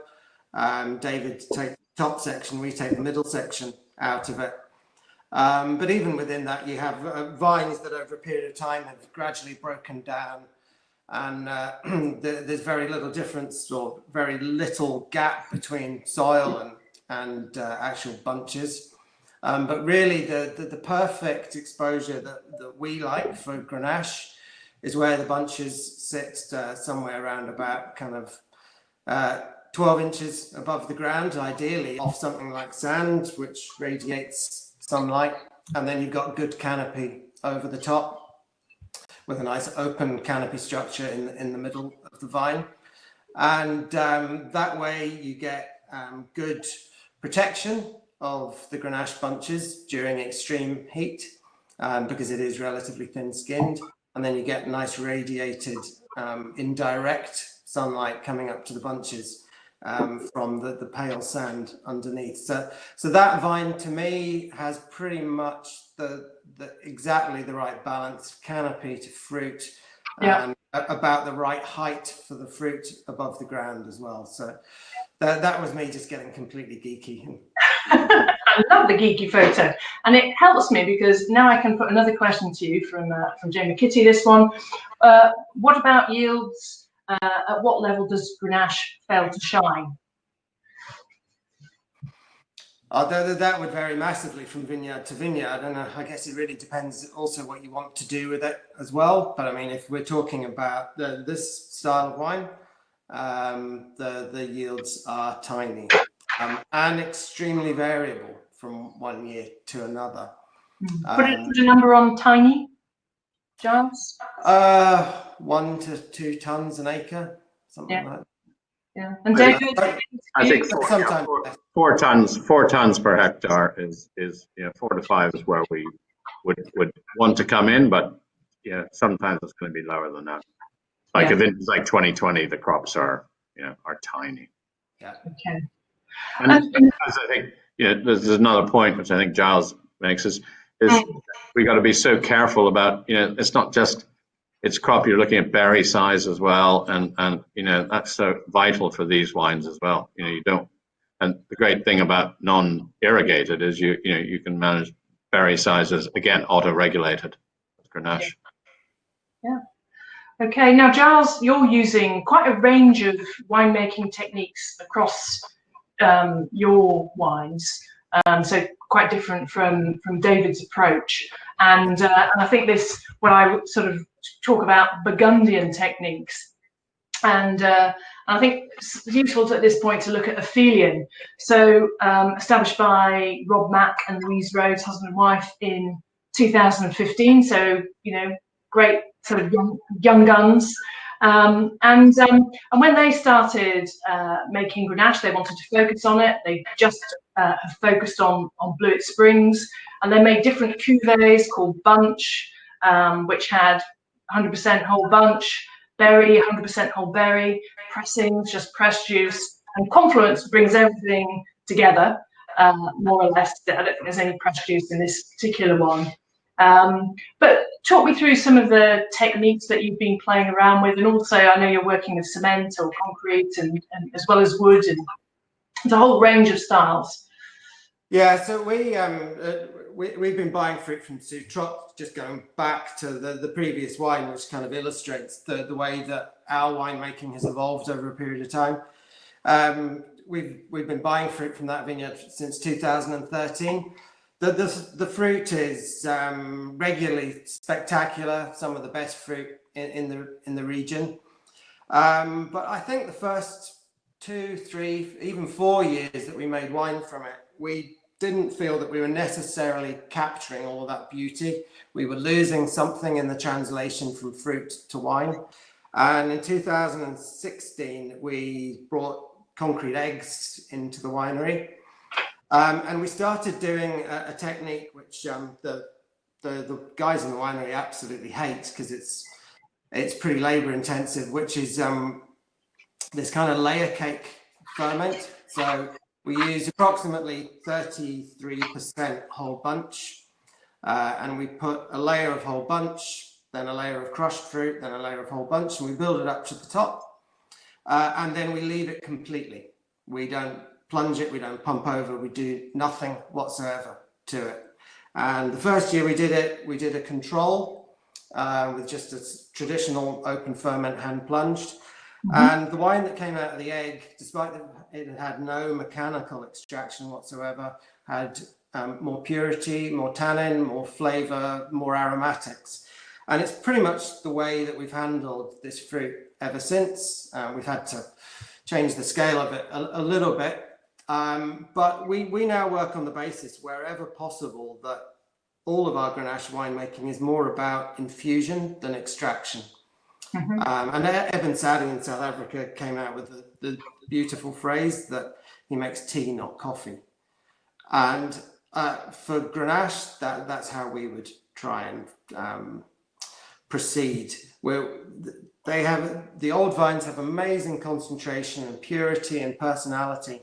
David takes the top section, we take the middle section out of it. But even within that, you have vines that over a period of time have gradually broken down, and there's very little difference or very little gap between soil and actual bunches. But really the perfect exposure that we like for Grenache is where the bunches sit somewhere around about kind of 12 inches above the ground, ideally off something like sand, which radiates sunlight. And then you've got good canopy over the top with a nice open canopy structure in the middle of the vine. And that way you get good protection of the Grenache bunches during extreme heat, because it is relatively thin-skinned, and then you get nice radiated indirect sunlight coming up to the bunches from the pale sand underneath. So that vine to me has pretty much exactly the right balance, canopy to fruit, and about the right height for the fruit above the ground as well. So that was me just getting completely geeky. I love the geeky photo, and it helps me because now I can put another question to you from Jamie Kitty. This one, what about yields? At what level does Grenache fail to shine? That would vary massively from vineyard to vineyard, and I guess it really depends also what you want to do with it as well. But I mean, if we're talking about this style of wine, the yields are tiny and extremely variable from one year to another. Put a number on tiny, Giles? 1 to 2 tons an acre, something like that. Yeah, and David, I think sometimes 4 tons per hectare is 4 to 5 is where we would want to come in, but yeah, sometimes it's going to be lower than that. Like if it's like 2020, the crops are tiny. Yeah. Okay. And because I think there's another point which I think Giles makes is we got to be so careful about it's not just its crop, you're looking at berry size as well, and that's so vital for these wines as well. You don't, and the great thing about non-irrigated is you can manage berry sizes, again, auto-regulated with Grenache. Yeah. Okay, now Giles, you're using quite a range of winemaking techniques across your wines, so quite different from David's approach. And I think when I sort of talk about Burgundian techniques, and I think it's useful at this point to look at Aphelion. So established by Rob Mack and Louise Rhodes, husband and wife, in 2015. So great sort of young guns. And when they started making Grenache, they wanted to focus on it. They just have focused on Blewett Springs, and they made different cuvées called Bunch, which had 100% whole bunch, berry, 100% whole berry, pressings, just pressed juice, and Confluence brings everything together, more or less. I don't think there's any pressed juice in this particular one. But talk me through some of the techniques that you've been playing around with, and also I know you're working with cement or concrete and as well as wood, and the whole range of styles. Yeah, so we've been buying fruit from Trot, just going back to the previous wine, which kind of illustrates the way that our winemaking has evolved over a period of time. We've been buying fruit from that vineyard since 2013. The fruit is regularly spectacular, some of the best fruit in the region. But I think the first 2, 3, even 4 years that we made wine from it, we didn't feel that we were necessarily capturing all that beauty. We were losing something in the translation from fruit to wine. And in 2016, we brought concrete eggs into the winery. And we started doing a technique which the guys in the winery absolutely hate, because it's pretty labor intensive, which is this kind of layer cake ferment. So we use approximately 33% whole bunch, and we put a layer of whole bunch, then a layer of crushed fruit, then a layer of whole bunch, and we build it up to the top. And then we leave it completely. We don't plunge it, we don't pump over, we do nothing whatsoever to it. And the first year we did it, we did a control with just a traditional open ferment hand plunged. And the wine that came out of the egg, despite that it had no mechanical extraction whatsoever, had more purity, more tannin, more flavor, more aromatics. And it's pretty much the way that we've handled this fruit ever since. We've had to change the scale of it a little bit. But we now work on the basis, wherever possible, that all of our Grenache winemaking is more about infusion than extraction. And Eben Sadie in South Africa came out with the beautiful phrase that he makes tea, not coffee. And for Grenache, that's how we would try and proceed. The old vines have amazing concentration and purity and personality.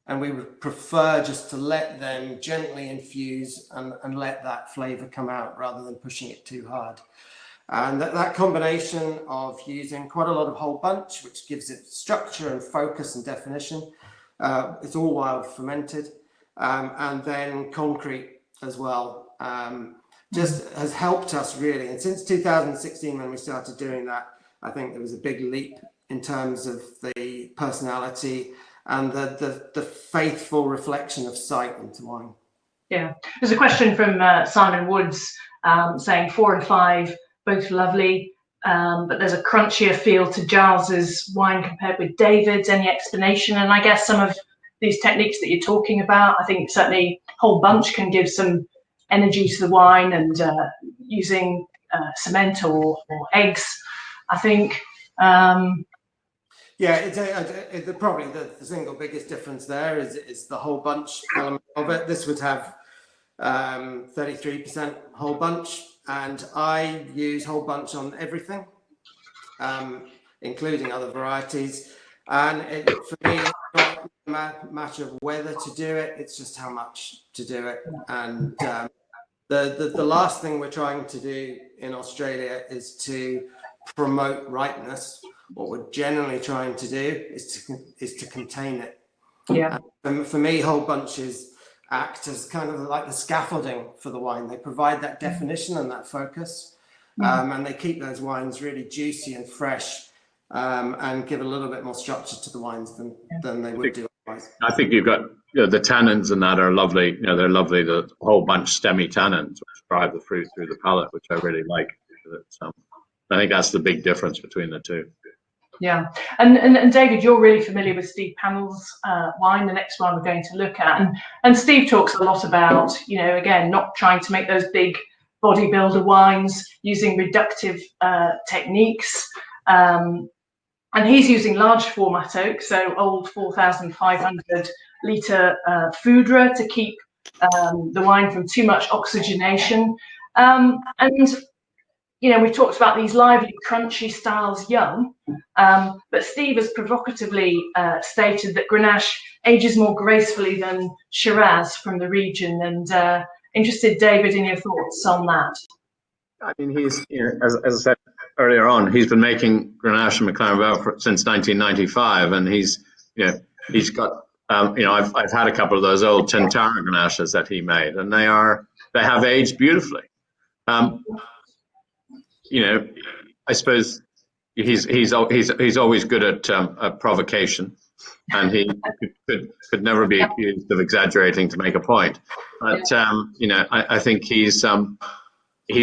And we would prefer just to let them gently infuse and let that flavor come out rather than pushing it too hard. And that combination of using quite a lot of whole bunch, which gives it structure and focus and definition, it's all wild fermented, and then concrete as well, just has helped us really. And since 2016, when we started doing that, I think there was a big leap in terms of the personality and the faithful reflection of sight into wine. Yeah, there's a question from Simon Woods saying 4 and 5, both lovely, but there's a crunchier feel to Giles's wine compared with David's. Any explanation? And I guess some of these techniques that you're talking about, I think certainly whole bunch can give some energy to the wine, and using cement or eggs, I think. Yeah, probably the single biggest difference there is the whole bunch element of it. This would have 33% whole bunch, and I use whole bunch on everything, including other varieties. And for me, it's not a matter of whether to do it, it's just how much to do it. And the last thing we're trying to do in Australia is to promote ripeness. What we're generally trying to do is to contain it. Yeah. And for me, whole bunches act as kind of like the scaffolding for the wine. They provide that definition and that focus, and they keep those wines really juicy and fresh, and give a little bit more structure to the wines than they would do otherwise. I think you've got the tannins and that are lovely. They're lovely. The whole bunch stemmy tannins which drive the fruit through the palate, which I really like. I think that's the big difference between the two. Yeah, and David, you're really familiar with Steve Pannell's wine, the next one we're going to look at, and Steve talks a lot about, again, not trying to make those big bodybuilder wines, using reductive techniques, and he's using large format oak, so old 4,500 litre foudre to keep the wine from too much oxygenation. And you know, we've talked about these lively, crunchy styles young, but Steve has provocatively stated that Grenache ages more gracefully than Shiraz from the region. And interested, David, in your thoughts on that. I mean, he's, you know, as I said earlier on, he's been making Grenache and McLaren Vale since 1995, and he's, you know, he's got, you know, I've had a couple of those old Tintara Grenaches that he made, and they have aged beautifully. You know, I suppose he's always good at provocation, and he could never be accused of exaggerating to make a point. But you know, I think he's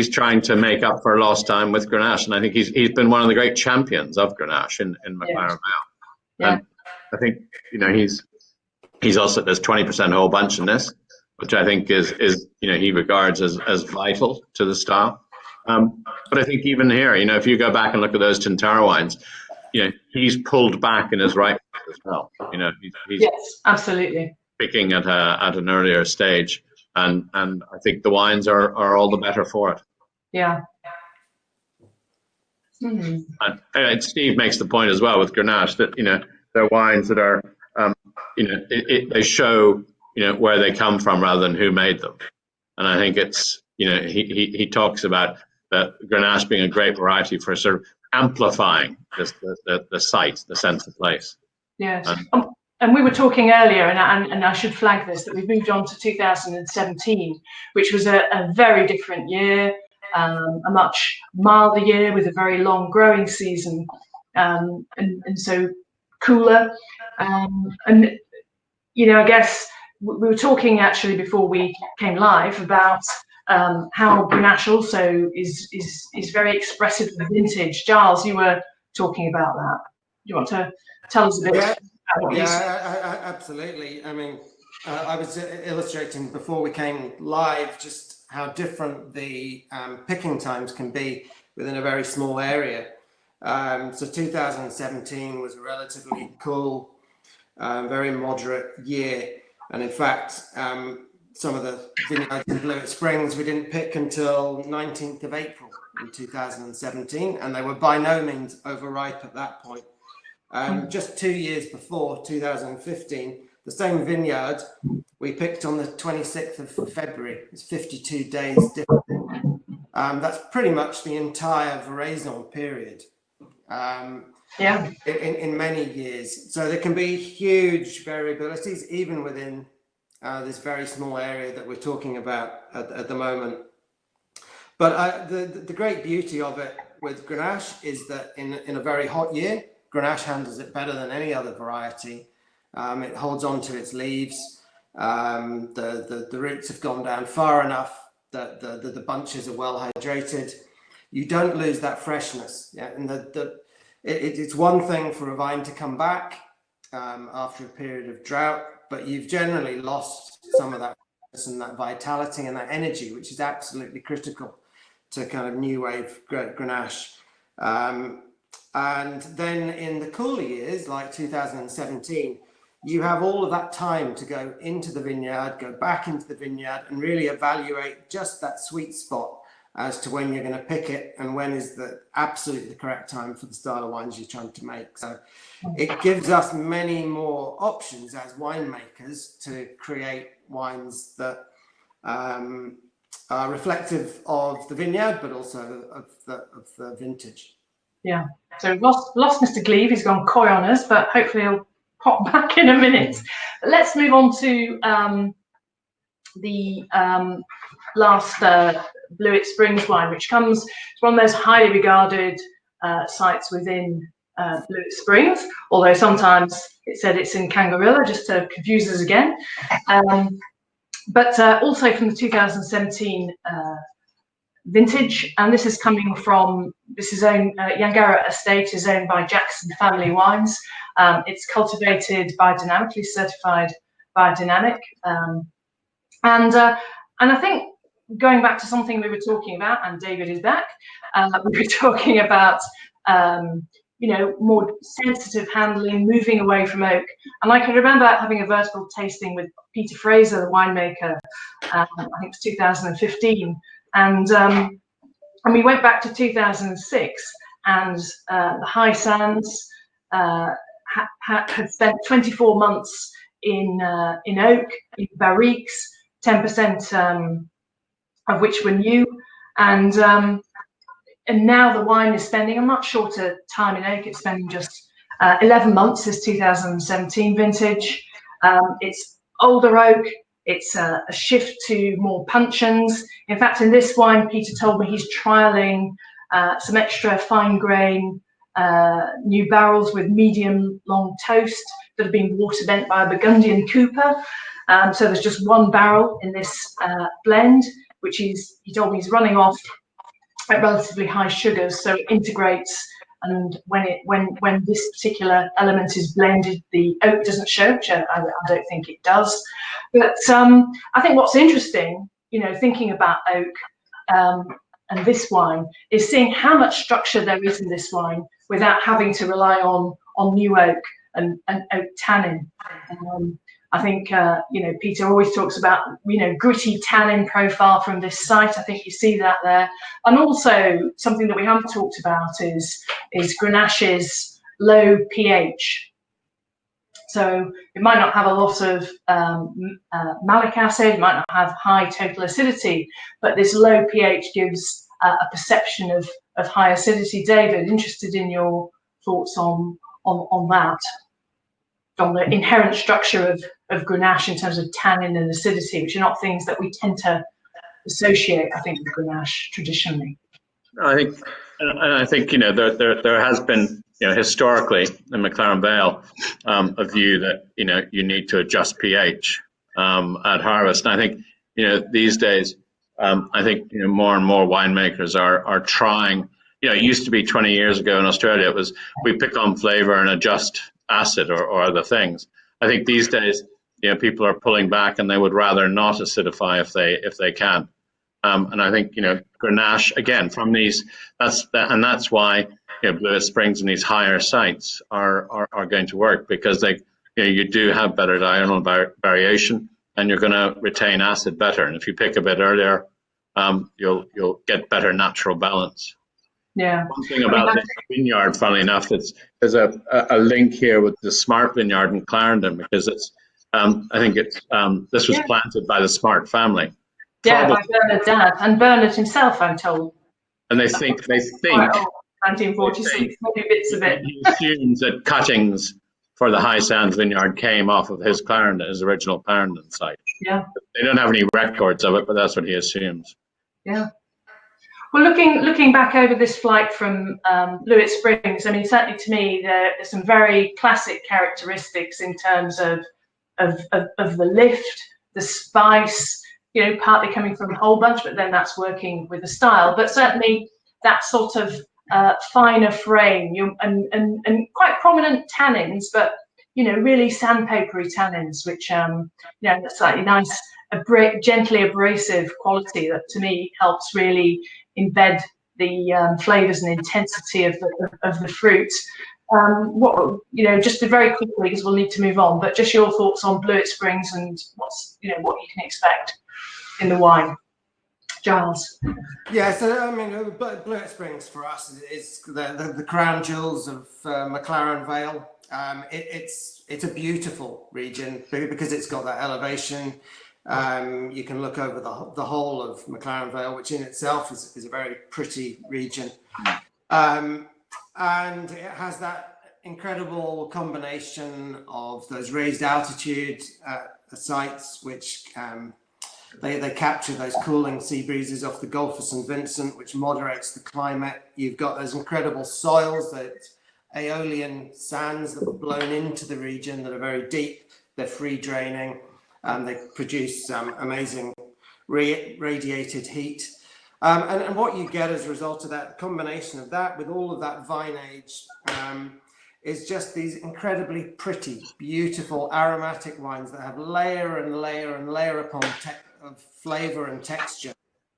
trying to make up for lost time with Grenache, and I think he's been one of the great champions of Grenache in McLaren Vale. And I think, you know, he's also, there's 20% whole bunch in this, which I think is you know, he regards as vital to the style. But I think even here, you know, if you go back and look at those Tintara wines, you know, he's pulled back in his right as well. You know, he's yes, absolutely picking at an earlier stage, and I think the wines are all the better for it. Yeah. And Steve makes the point as well with Grenache that, you know, they're wines that are, you know, they show, you know, where they come from rather than who made them. And I think it's, you know, he talks about Grenache being a great variety for sort of amplifying the site, the sense of place. Yes. And we were talking earlier, and I should flag this, that we've moved on to 2017, which was a very different year, a much milder year with a very long growing season, and so cooler. And, you know, I guess we were talking actually before we came live about how Grenache also is very expressive of vintage. Giles, you were talking about that. Do you want to tell us a bit about what you said? Absolutely. I mean, I was illustrating before we came live just how different the picking times can be within a very small area. So 2017 was a relatively cool, very moderate year. And in fact, some of the vineyards in Blewett Springs we didn't pick until 19th of April in 2017, and they were by no means overripe at that point. Just 2 years before, 2015, the same vineyard we picked on the 26th of February. It's 52 days different. That's pretty much the entire veraison period. In many years. So there can be huge variabilities even within this very small area that we're talking about at the moment. But the great beauty of it with Grenache is that in a very hot year, Grenache handles it better than any other variety. It holds on to its leaves. The roots have gone down far enough that the bunches are well hydrated. You don't lose that freshness. Yeah? And it's one thing for a vine to come back after a period of drought, but you've generally lost some of that freshness and that vitality and that energy, which is absolutely critical to kind of new wave Grenache. And then in the cooler years, like 2017, you have all of that time to go into the vineyard, go back into the vineyard and really evaluate just that sweet spot as to when you're going to pick it and when is the absolutely the correct time for the style of wines you're trying to make. So it gives us many more options as winemakers to create wines that are reflective of the vineyard, but also of the vintage. Yeah. So we've lost Mr. Gleave. He's gone coy on us, but hopefully he'll pop back in a minute. Let's move on to the last Blewett Springs wine, which comes from one of those highly regarded sites within Blewett Springs, although sometimes it said it's in Kangarilla, just to confuse us again. But also from the 2017 vintage, and this is coming from, this is owned, Yangara Estate is owned by Jackson Family Wines. It's cultivated biodynamically, certified biodynamic. And I think going back to something we were talking about, and David is back, we were talking about, you know, more sensitive handling, moving away from oak. And I can remember having a vertical tasting with Peter Fraser, the winemaker, I think it was 2015. And we went back to 2006, and the High Sands had spent 24 months in oak, in barriques, 10% of which were new, and now the wine is spending a much shorter time in oak. It's spending just 11 months, this 2017 vintage. It's older oak. It's a shift to more puncheons. In fact, in this wine, Peter told me he's trialing some extra fine grain new barrels with medium long toast that have been water bent by a Burgundian cooper. So there's just one barrel in this blend, which he told me he's running off at relatively high sugars, so it integrates. And when this particular element is blended, the oak doesn't show, which I don't think it does. But I think what's interesting, thinking about oak and this wine, is seeing how much structure there is in this wine without having to rely on new oak and oak tannin. I think Peter always talks about gritty tannin profile from this site. I think you see that there, and also something that we haven't talked about is Grenache's low pH. So it might not have a lot of malic acid, it might not have high total acidity, but this low pH gives a perception of high acidity. David, interested in your thoughts on that, on the inherent structure of Grenache in terms of tannin and acidity, which are not things that we tend to associate, I think, with Grenache traditionally. I think there has been historically in McLaren Vale a view that you need to adjust pH at harvest. And I think these days I think more and more winemakers are trying. It used to be 20 years ago in Australia, it was we pick on flavor and adjust acid or other things. I think these days people are pulling back and they would rather not acidify if they can. And I think Grenache again from these that's why Blewett Springs and these higher sites are going to work, because they you do have better diurnal variation and you're going to retain acid better. And if you pick a bit earlier, you'll get better natural balance. Yeah. One thing about this vineyard, funnily enough, there's a link here with the Smart Vineyard in Clarendon, because it's I think it's this was planted by the Smart family. Yeah, by Bernard's dad and Bernard himself, I'm told. And they think 1946, maybe bits of it. He assumes that cuttings for the High Sands vineyard came off of his original Clarendon site. Yeah. They don't have any records of it, but that's what he assumes. Yeah. Well, looking back over this flight from Blewett Springs, I mean, certainly to me, there's some very classic characteristics in terms of the lift, the spice, partly coming from the whole bunch, but then that's working with the style. But certainly that sort of finer frame and quite prominent tannins, but really sandpapery tannins, which that's slightly nice, gently abrasive quality that to me helps really embed the flavors and intensity of the fruit. Just very quickly, because we'll need to move on, but just your thoughts on Blewett Springs and what you can expect in the wine. Giles. Yeah, so I mean, Blewett Springs for us is the crown jewels of McLaren Vale. It's a beautiful region because it's got that elevation. You can look over the whole of McLaren Vale, which in itself is a very pretty region. And it has that incredible combination of those raised altitude sites, which they capture those cooling sea breezes off the Gulf of St. Vincent, which moderates the climate. You've got those incredible soils, that aeolian sands that were blown into the region that are very deep. They're free draining. They produce amazing radiated heat. And what you get as a result of that, the combination of that with all of that vine age, is just these incredibly pretty, beautiful, aromatic wines that have layer and layer and layer upon of flavor and texture.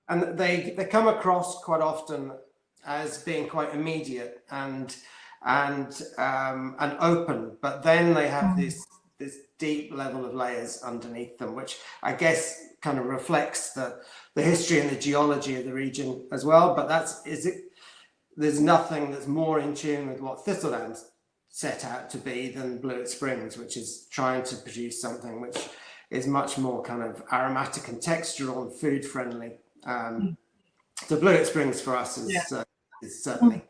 And they come across quite often as being quite immediate and open, but then they have this deep level of layers underneath them, which I guess kind of reflects the history and the geology of the region as well. But there's nothing that's more in tune with what Thistledown set out to be than Blewett Springs, which is trying to produce something which is much more kind of aromatic and textural and food friendly. So Blewett Springs for us is certainly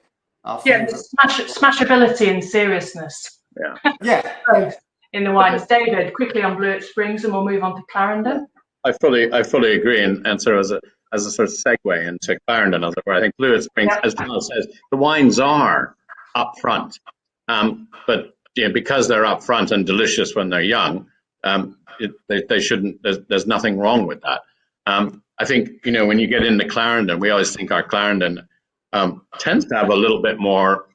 our favourite. Smashability and seriousness. Yeah. Both in the wines. David, quickly on Blewett Springs, and we'll move on to Clarendon. I fully agree, and sort of as a sort of segue into Clarendon, as it were, I think Blewett Springs, as Giles says, the wines are up front, but because they're up front and delicious when they're young, they shouldn't. There's nothing wrong with that. I think when you get into Clarendon, we always think our Clarendon tends to have a little bit more,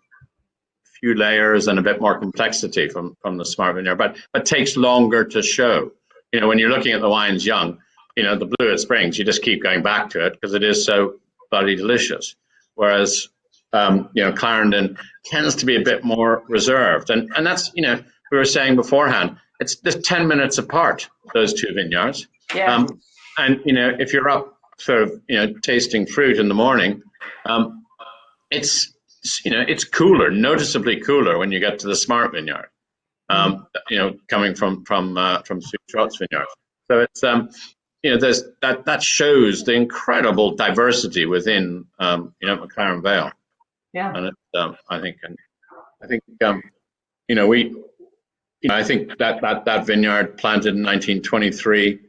few layers and a bit more complexity from the Smart Vineyard, but takes longer to show. When you're looking at the wines young, the Blewett Springs, you just keep going back to it because it is so bloody delicious. Whereas, Clarendon tends to be a bit more reserved. And that's, we were saying beforehand, it's just 10 minutes apart, those two vineyards. Yeah. And, if you're up sort of, tasting fruit in the morning, it's cooler, noticetably cooler when you get to the Smart Vineyard. Coming from Sue Trott's vineyard. So it's there's that shows the incredible diversity within McLaren Vale. Yeah. And it's I think I think that vineyard planted in 1923.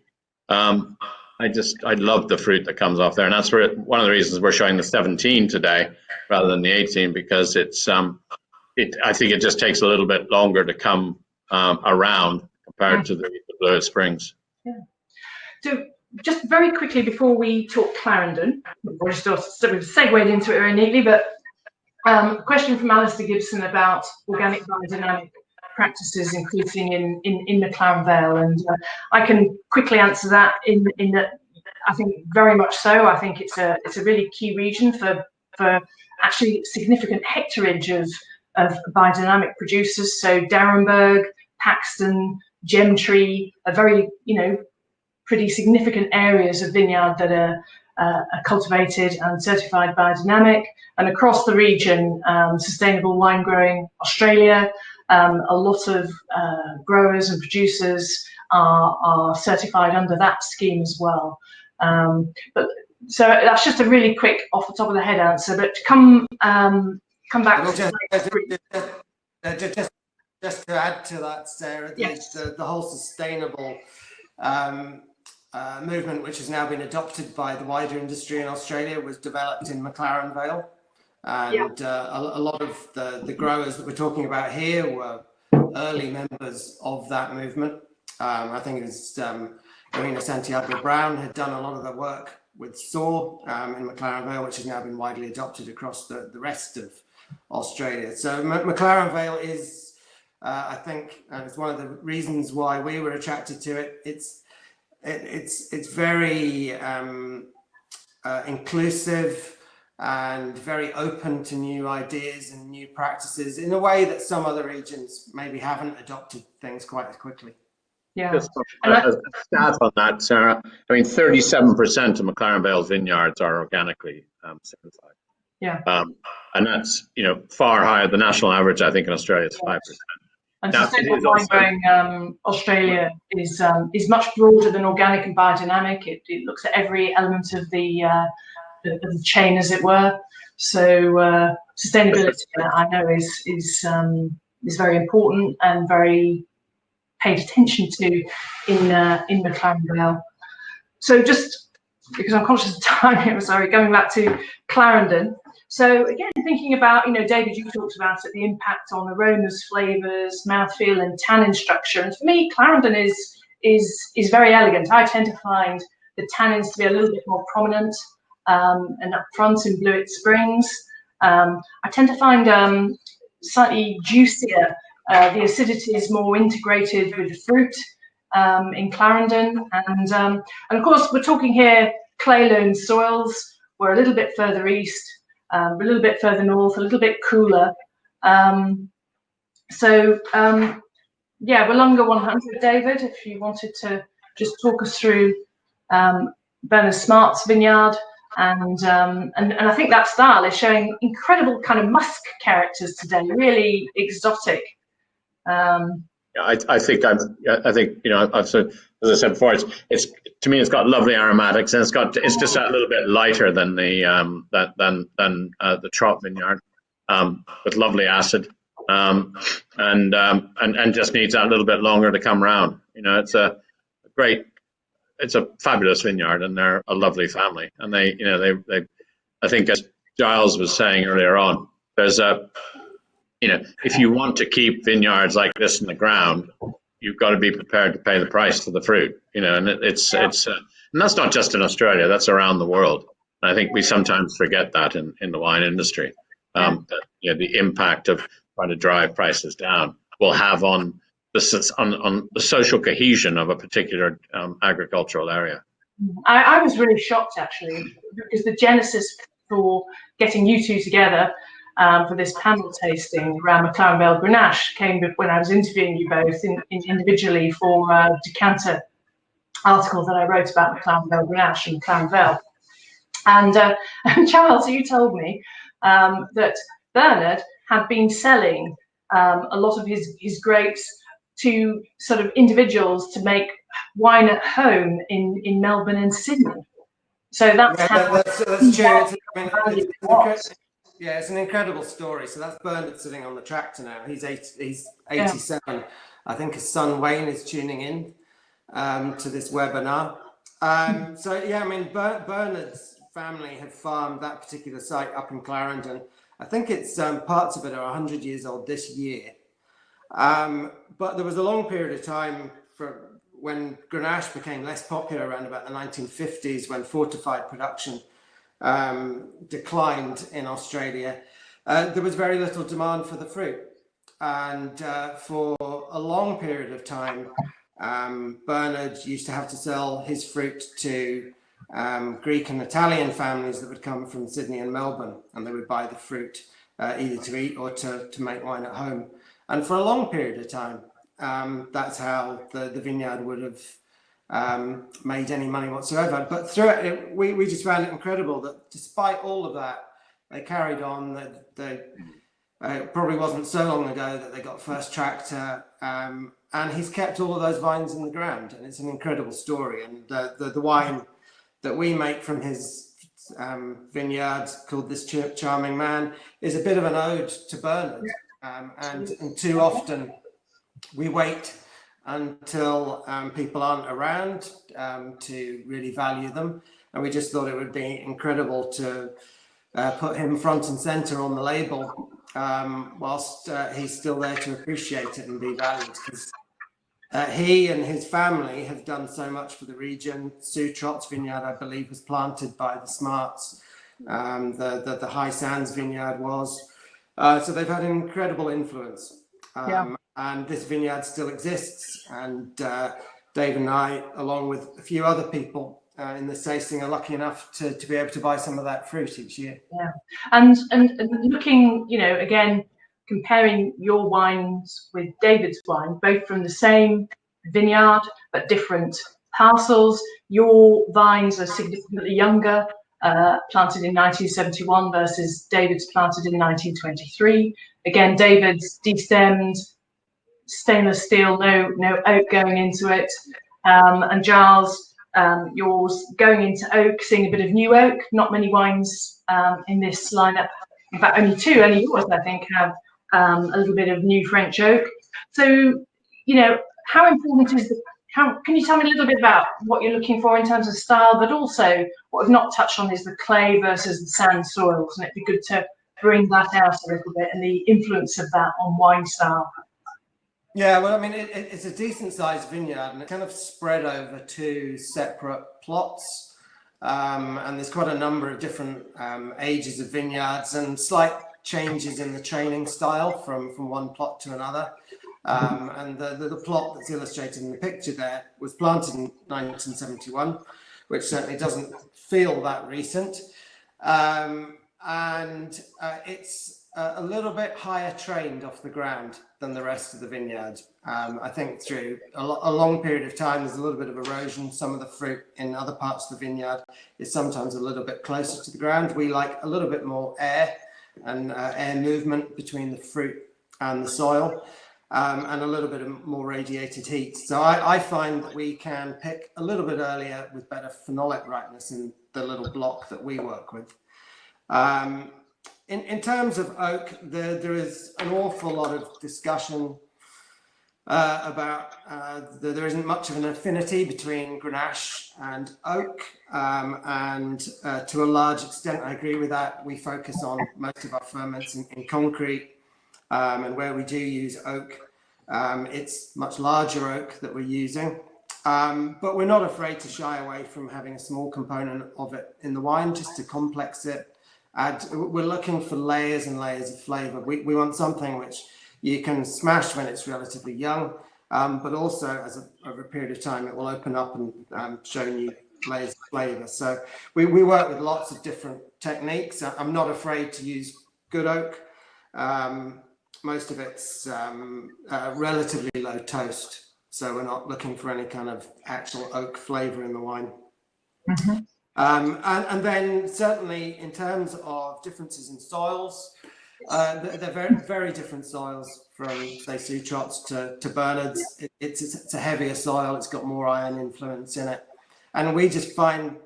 I love the fruit that comes off there, and that's one of the reasons we're showing the 17 today rather than the 18, because it's I think it just takes a little bit longer to come around compared to the Blewett Springs. Yeah. So just very quickly before we talk Clarendon, we've segued into it very neatly, but a question from Alistair Gibson about organic biodynamic practices increasing in McLaren Vale, and I can quickly answer that in that I think very much so. I think it's a really key region for actually significant hectareage of biodynamic producers. So Darrenberg, Paxton, Gemtree are very, pretty significant areas of vineyard that are cultivated and certified biodynamic. And across the region, Sustainable Wine Growing Australia, a lot of growers and producers are certified under that scheme as well. But so that's just a really quick off the top of the head answer. But to come back just to add to that, Sarah, the whole sustainable movement, which has now been adopted by the wider industry in Australia, was developed in McLaren Vale, and a lot of the growers that we're talking about here were early members of that movement. I think it was Irina Santiago Brown had done a lot of the work with SOAR in McLaren Vale, which has now been widely adopted across the rest of Australia. So McLaren Vale is, I think, and it's one of the reasons why we were attracted to it. It's very inclusive and very open to new ideas and new practices in a way that some other regions maybe haven't adopted things quite as quickly. Yeah. Just a stat on that, Sarah. I mean, 37% of McLaren Vale's vineyards are organically certified. Yeah. And that's far higher. The national average, I think, in Australia is 5%. And sustainable wine growing Australia is much broader than organic and biodynamic. It looks at every element of the chain, as it were. So sustainability, I know, is very important and very paid attention to in McLaren Vale. So just because I'm conscious of time, sorry, going back to Clarendon. So again, thinking about, David, you talked about it, the impact on aromas, flavours, mouthfeel, and tannin structure. And for me, Clarendon is very elegant. I tend to find the tannins to be a little bit more prominent and up front in Blewett Springs. I tend to find slightly juicier. The acidity is more integrated with the fruit in Clarendon, and of course we're talking here clay loam soils. We're a little bit further east, a little bit further north, a little bit cooler. So Yeah, Willunga 100, David, if you wanted to just talk us through Bernard Smart's vineyard. And I think that style is showing incredible kind of musk characters today, really exotic. I think I've said, as I said before, it's to me it's got lovely aromatics, and it's just a little bit lighter than the Trot Vineyard, with lovely acid, and just needs that little bit longer to come round. It's a fabulous vineyard, and they're a lovely family, and they I think, as Giles was saying earlier on, there's if you want to keep vineyards like this in the ground, you've got to be prepared to pay the price for the fruit. And and that's not just in Australia; that's around the world. And I think we sometimes forget that in the wine industry, that the impact of trying to drive prices down will have on the social cohesion of a particular agricultural area. I was really shocked, actually, because the genesis for getting you two together for this panel tasting around McLaren Vale Grenache came when I was interviewing you both individually for a decanter article that I wrote about McLaren Vale Grenache and McLaren Vale. And Charles, you told me that Bernard had been selling a lot of his grapes to sort of individuals to make wine at home in Melbourne and Sydney. So that's true. It's an incredible story. So that's Bernard sitting on the tractor now. He's 87. Yeah. I think his son Wayne is tuning in to this webinar. Bernard's family have farmed that particular site up in Clarendon. I think it's parts of it are 100 years old this year. But there was a long period of time when Grenache became less popular around about the 1950s, when fortified production declined in Australia. There was very little demand for the fruit, and for a long period of time Bernard used to have to sell his fruit to Greek and Italian families that would come from Sydney and Melbourne, and they would buy the fruit either to eat or to make wine at home. And for a long period of time that's how the vineyard would have made any money whatsoever. But through it, we just found it incredible that despite all of that, they carried on. It probably wasn't so long ago that they got first tractor, and he's kept all of those vines in the ground, and it's an incredible story. And the wine that we make from his vineyard, called This Charming Man, is a bit of an ode to Bernard, and too often we wait until people aren't around to really value them, and we just thought it would be incredible to put him front and center on the label whilst he's still there to appreciate it and be valued, because he and his family have done so much for the region. Sue Trott's vineyard, I believe, was planted by the Smarts. The High Sands vineyard was. So they've had an incredible influence. And this vineyard still exists. And Dave and I, along with a few other people in this tasting, are lucky enough to be able to buy some of that fruit each year. Yeah, and looking, again, comparing your wines with David's wine, both from the same vineyard but different parcels. Your vines are significantly younger, planted in 1971 versus David's planted in 1923. Again, David's destemmed, stainless steel, no oak going into it, and Giles, yours going into oak, seeing a bit of new oak. Not many wines in this lineup, in fact only yours I think have a little bit of new French oak. So how important is can you tell me a little bit about what you're looking for in terms of style, but also what we've not touched on is the clay versus the sand soils, and it'd be good to bring that out a little bit and the influence of that on wine style. Yeah, well, I mean, it's a decent sized vineyard, and it kind of spread over two separate plots. And there's quite a number of different ages of vineyards and slight changes in the training style from one plot to another. And the plot that's illustrated in the picture there was planted in 1971, which certainly doesn't feel that recent. It's a little bit higher trained off the ground than the rest of the vineyard. I think through a long period of time, there's a little bit of erosion. Some of the fruit in other parts of the vineyard is sometimes a little bit closer to the ground. We like a little bit more air and air movement between the fruit and the soil, and a little bit of more radiated heat. So I find that we can pick a little bit earlier with better phenolic ripeness in the little block that we work with. In terms of oak, there is an awful lot of discussion about there isn't much of an affinity between Grenache and oak, and to a large extent I agree with that. We focus on most of our ferments in concrete, and where we do use oak, it's much larger oak that we're using, but we're not afraid to shy away from having a small component of it in the wine just to complex it. We're looking for layers and layers of flavor. We want something which you can smash when it's relatively young, but also over a period of time, it will open up and show you layers of flavor. So we work with lots of different techniques. I'm not afraid to use good oak. Most of it's relatively low toast. So we're not looking for any kind of actual oak flavor in the wine. Mm-hmm. And then certainly in terms of differences in soils, they're very, very different soils from, say, Sutrots to Bernards. It's a heavier soil. It's got more iron influence in it. And we just find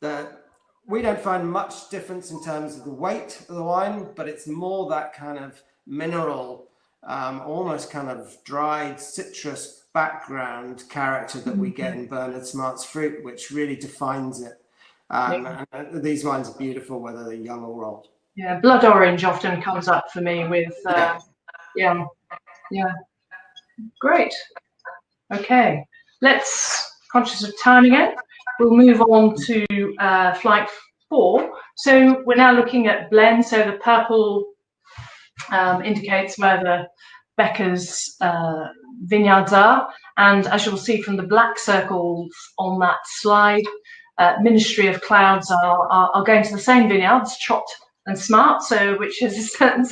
that we don't find much difference in terms of the weight of the wine, but it's more that kind of mineral, almost kind of dried citrus background character that we get in Bernard Smart's fruit, which really defines it. And these wines are beautiful, whether they're young or old. Yeah, blood orange often comes up for me with, yeah, great. Okay, conscious of time again, we'll move on to flight 4. So we're now looking at blends. So the purple indicates where the Becker's vineyards are. And as you'll see from the black circles on that slide, Ministry of Clouds are going to the same vineyards, Trott and Smart, so which has a certain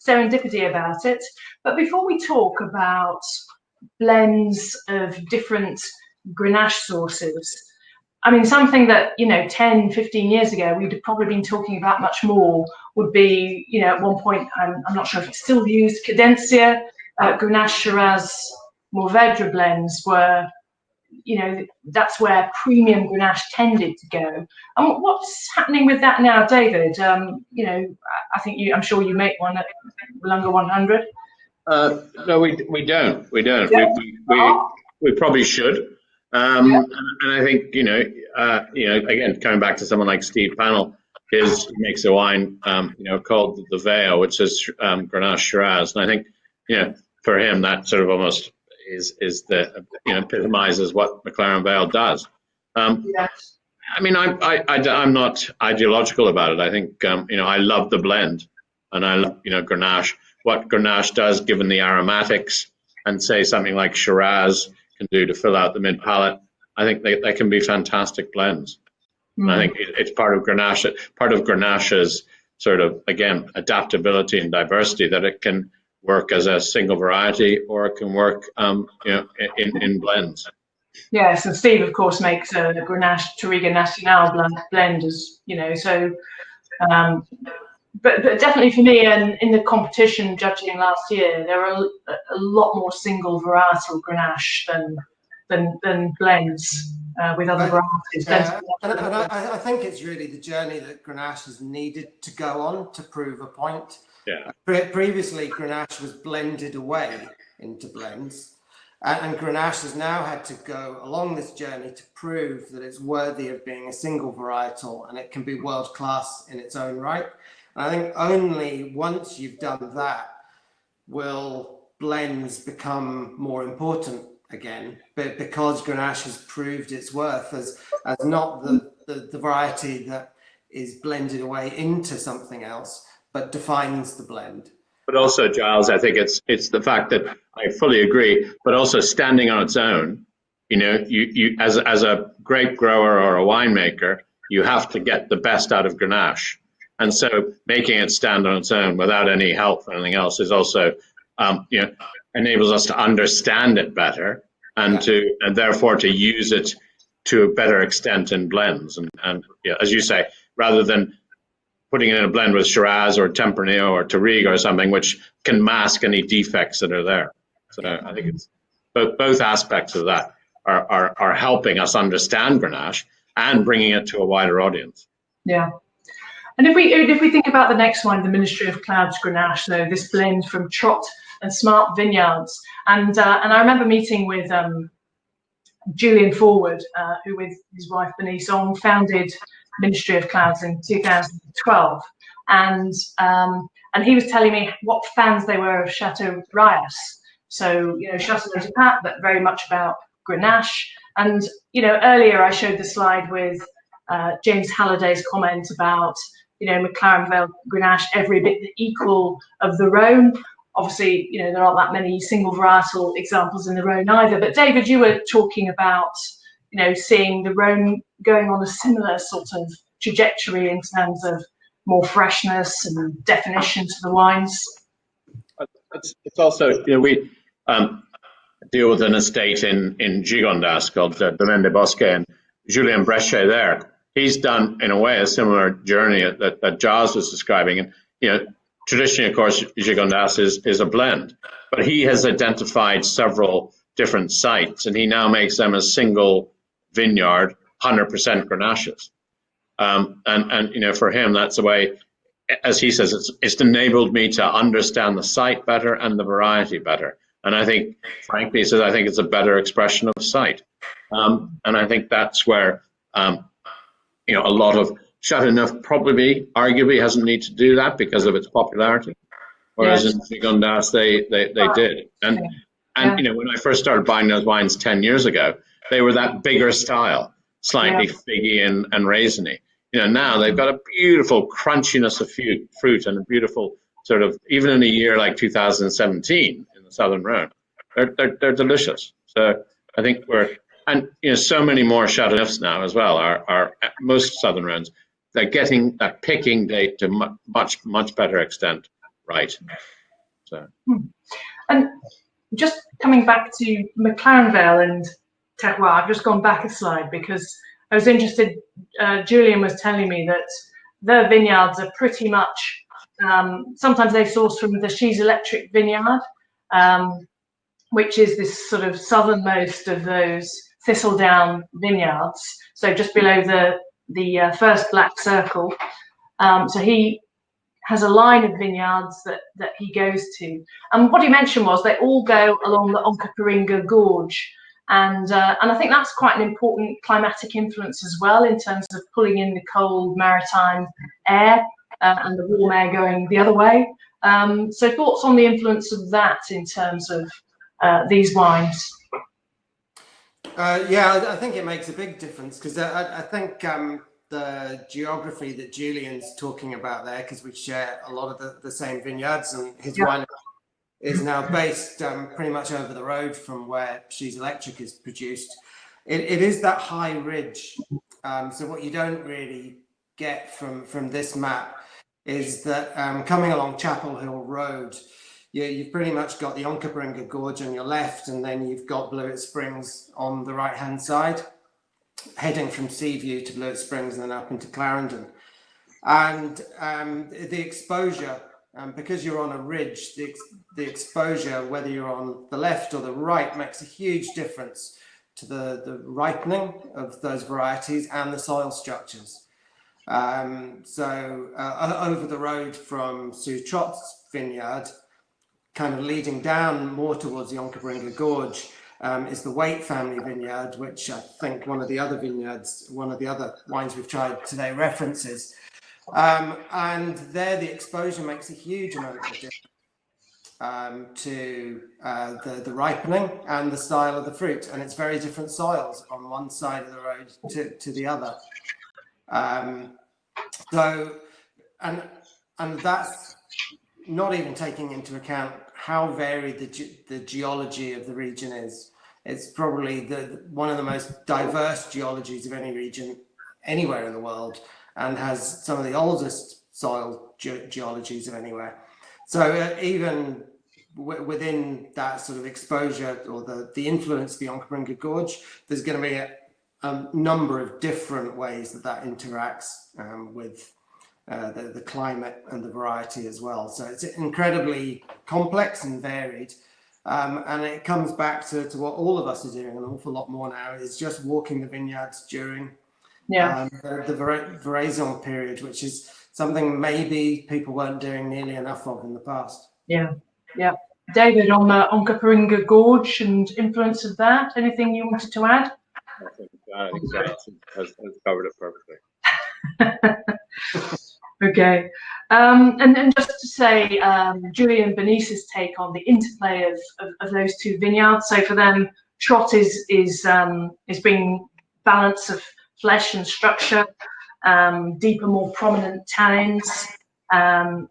serendipity about it. But before we talk about blends of different Grenache sources, I mean, something that, 10, 15 years ago, we'd have probably been talking about much more would be, at one point, I'm not sure if it's still used, Cadencia, Grenache, Shiraz, Mourvèdre blends were, that's where premium Grenache tended to go. And what's happening with that now, David? I think I'm sure you make one at Lunga 100. No, we don't. Yeah. We probably should. And I think, again, coming back to someone like Steve Pannell, he makes a wine, called the Vale, which is Grenache Shiraz. And I think, for him, that sort of almost is the, epitomizes what McLaren Vale does. Yes. I mean, I'm not ideological about it. I think, I love the blend, and I love, Grenache, what Grenache does, given the aromatics, and say something like Shiraz can do to fill out the mid palate. I think they can be fantastic blends. And I think it's part of Grenache's sort of, again, adaptability and diversity, that it can work as a single variety, or it can work, in blends. Yes, and Steve, of course, makes a Grenache Touriga Nacional blend, as so. But definitely for me, and in the competition judging last year, there are a lot more single varietal Grenache than blends with other varieties. Yeah. And I think it's really the journey that Grenache has needed to go on to prove a point. Yeah. Previously, Grenache was blended away into blends, and Grenache has now had to go along this journey to prove that it's worthy of being a single varietal, and it can be world class in its own right. And I think only once you've done that will blends become more important again, but because Grenache has proved its worth as not the variety that is blended away into something else, but defines the blend. But also, Giles, I think it's the fact that I fully agree, but also standing on its own, you as a grape grower or a winemaker, you have to get the best out of Grenache. And so making it stand on its own without any help from anything else is also, enables us to understand it better and therefore to use it to a better extent in blends. And yeah, as you say, rather than putting it in a blend with Shiraz or Tempranillo or Touriga or something, which can mask any defects that are there. So I think it's both aspects of that are helping us understand Grenache and bringing it to a wider audience. Yeah. And if we think about the next wine, the Ministry of Clouds Grenache, though, this blend from Trott and Smart Vineyards, and I remember meeting with Julian Forward, who with his wife Bernice Ong founded Ministry of Clouds in 2012, and he was telling me what fans they were of Chateau Rayas. So Chateau Pat, but very much about Grenache. And earlier I showed the slide with James Halliday's comment about McLaren Vale Grenache every bit the equal of the Rhone. Obviously, there aren't that many single varietal examples in the Rhone either. But David, you were talking about, seeing the Rhone going on a similar sort of trajectory in terms of more freshness and definition to the wines. It's also, we deal with an estate in Gigondas called Domaine des Bosques, and Julien Brechet there. He's done, in a way, a similar journey that Giles was describing. And, traditionally, of course, Gigondas is a blend, but he has identified several different sites, and he now makes them a single vineyard, 100% Grenaches. And for him, that's the way, as he says, it's enabled me to understand the site better and the variety better. And I think, frankly, he says, I think it's a better expression of site. And I think that's where, a lot of Chateauneuf probably, arguably, hasn't need to do that because of its popularity, whereas in Gigondas they did. And when I first started buying those wines 10 years ago, they were that bigger style, slightly figgy and raisiny. Now they've got a beautiful crunchiness of fruit and a beautiful sort of, even in a year like 2017 in the Southern Rhone, they're delicious. So I think so many more Chateauneufs now as well are most Southern Rhones. They're getting that picking date to much better extent right. So. And just coming back to McLaren Vale and Terroir, I've just gone back a slide because I was interested. Julian was telling me that their vineyards are pretty much, sometimes they source from the She's Electric vineyard, which is this sort of southernmost of those Thistledown vineyards. So just below the first black circle. So he has a line of vineyards that he goes to. And what he mentioned was they all go along the Onkaparinga Gorge. And I think that's quite an important climatic influence as well in terms of pulling in the cold maritime air and the warm air going the other way. So thoughts on the influence of that in terms of these wines? I think it makes a big difference because I think the geography that Julian's talking about there, because we share a lot of the same vineyards, and his wine is now based pretty much over the road from where She's Electric is produced. It is that high ridge. So what you don't really get from this map is that coming along Chapel Hill Road, you've pretty much got the Onkaparinga Gorge on your left, and then you've got Blewett Springs on the right-hand side, heading from Seaview to Blewett Springs and then up into Clarendon. And the exposure, because you're on a ridge, the exposure, whether you're on the left or the right, makes a huge difference to the ripening of those varieties and the soil structures. So over the road from Sue Trott's vineyard, kind of leading down more towards the Onkaparinga Gorge, is the Waite family vineyard, which I think one of the other wines we've tried today references. And there the exposure makes a huge amount of difference to the ripening and the style of the fruit. And it's very different soils on one side of the road to the other. And that's not even taking into account how varied the geology of the region is. It's probably one of the most diverse geologies of any region anywhere in the world, and has some of the oldest soil geologies of anywhere. So even within that sort of exposure or the influence of the Onkaparinga Gorge, there's going to be a number of different ways that interacts with the climate and the variety as well. So it's incredibly complex and varied. And it comes back to what all of us are doing an awful lot more now, is just walking the vineyards during the veraison period, which is something maybe people weren't doing nearly enough of in the past. Yeah. David, on the Onkaparinga Gorge and influence of that, anything you wanted to add? I think Giles has covered it perfectly. Okay, and just to say, Julian Benice's take on the interplay of those two vineyards. So for them, Trot is bringing balance of flesh and structure, deeper, more prominent tannins,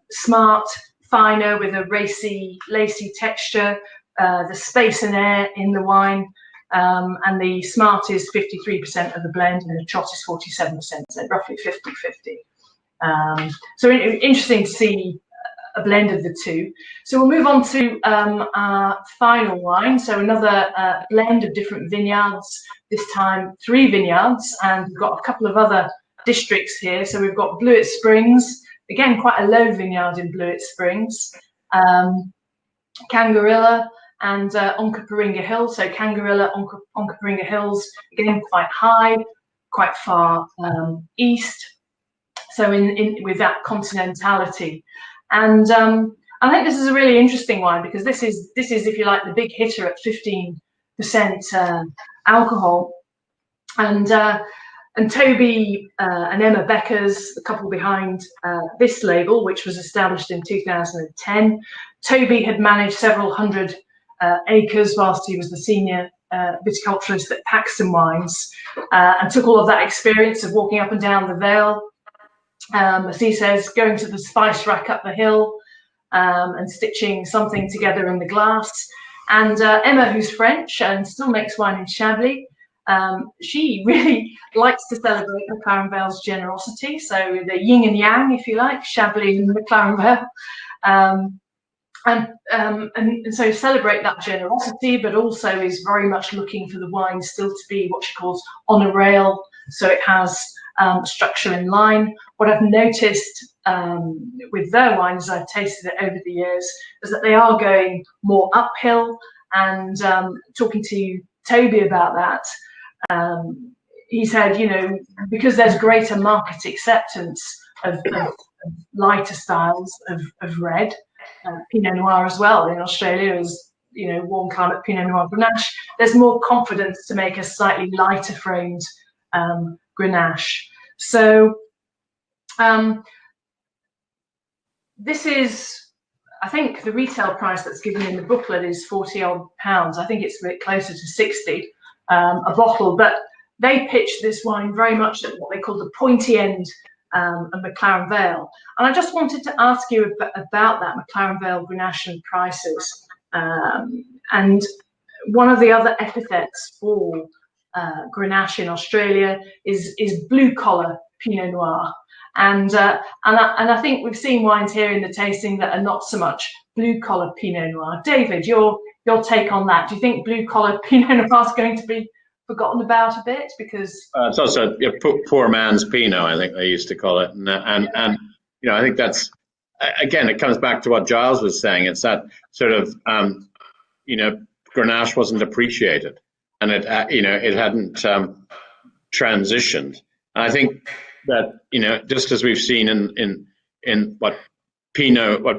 smart, finer with a racy, lacy texture, the space and air in the wine, and the smart is 53% of the blend and the Trot is 47%, so roughly 50-50. So interesting to see a blend of the two. So we'll move on to our final wine. So another blend of different vineyards, this time 3 vineyards, and we've got a couple of other districts here. So we've got Blewett Springs, again quite a low vineyard in Blewett Springs, Cangarilla and Onkaparinga Hills. So Cangarilla, Onkaparinga Hills, again quite high, quite far east. So in with that continentality, and I think this is a really interesting one because this is if you like the big hitter at 15% alcohol, and Toby and Emma Becker's the couple behind this label, which was established in 2010. Toby had managed several hundred acres whilst he was the senior viticulturist at Paxton Wines, and took all of that experience of walking up and down the Vale. As he says, going to the spice rack up the hill and stitching something together in the glass. And Emma, who's French and still makes wine in Chablis, she really likes to celebrate McLaren Vale's generosity. So the yin and yang, if you like, Chablis and McLaren Vale. And so celebrate that generosity, but also is very much looking for the wine still to be what she calls on a rail. So it has structure in line. What I've noticed with their wines, I've tasted it over the years, is that they are going more uphill. And talking to Toby about that, he said, you know, because there's greater market acceptance of lighter styles of red, Pinot Noir as well in Australia is, you know, warm climate Pinot Noir Grenache. There's more confidence to make a slightly lighter framed Grenache. So this is, I think the retail price that's given in the booklet is £40 odd. I think it's a bit closer to 60 a bottle, but they pitched this wine very much at what they call the pointy end of McLaren Vale. And I just wanted to ask you about that McLaren Vale Grenache and prices. And one of the other epithets for Grenache in Australia is blue collar Pinot Noir, and I think we've seen wines here in the tasting that are not so much blue collar Pinot Noir. David, your take on that? Do you think blue collar Pinot Noir is going to be forgotten about a bit because it's also poor man's Pinot, I think they used to call it, and you know, I think that's, again, it comes back to what Giles was saying. It's that sort of you know, Grenache wasn't appreciated, and it you know, it hadn't transitioned. And I think that, you know, just as we've seen in what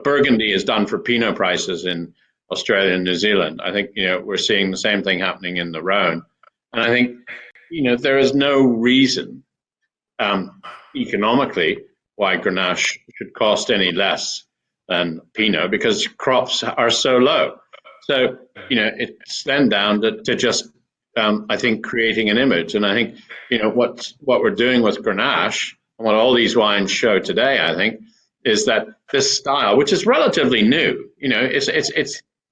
Burgundy has done for Pinot prices in Australia and New Zealand, I think, you know, we're seeing the same thing happening in the Rhone. And I think, you know, there is no reason economically why Grenache should cost any less than Pinot, because crops are so low. So, you know, it's then down to just, I think, creating an image. And I think, you know, what we're doing with Grenache, and what all these wines show today, I think, is that this style, which is relatively new, you know, it's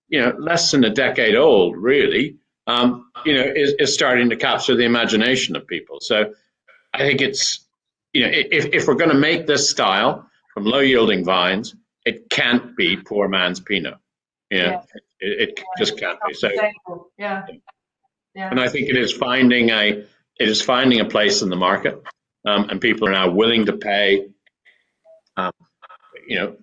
you know, less than a decade old, really, you know, is starting to capture the imagination of people. So I think it's, you know, if we're going to make this style from low yielding vines, it can't be poor man's Pinot. You know, it just can't be. So, yeah. and I think it is finding a place in the market, and people are now willing to pay, you know,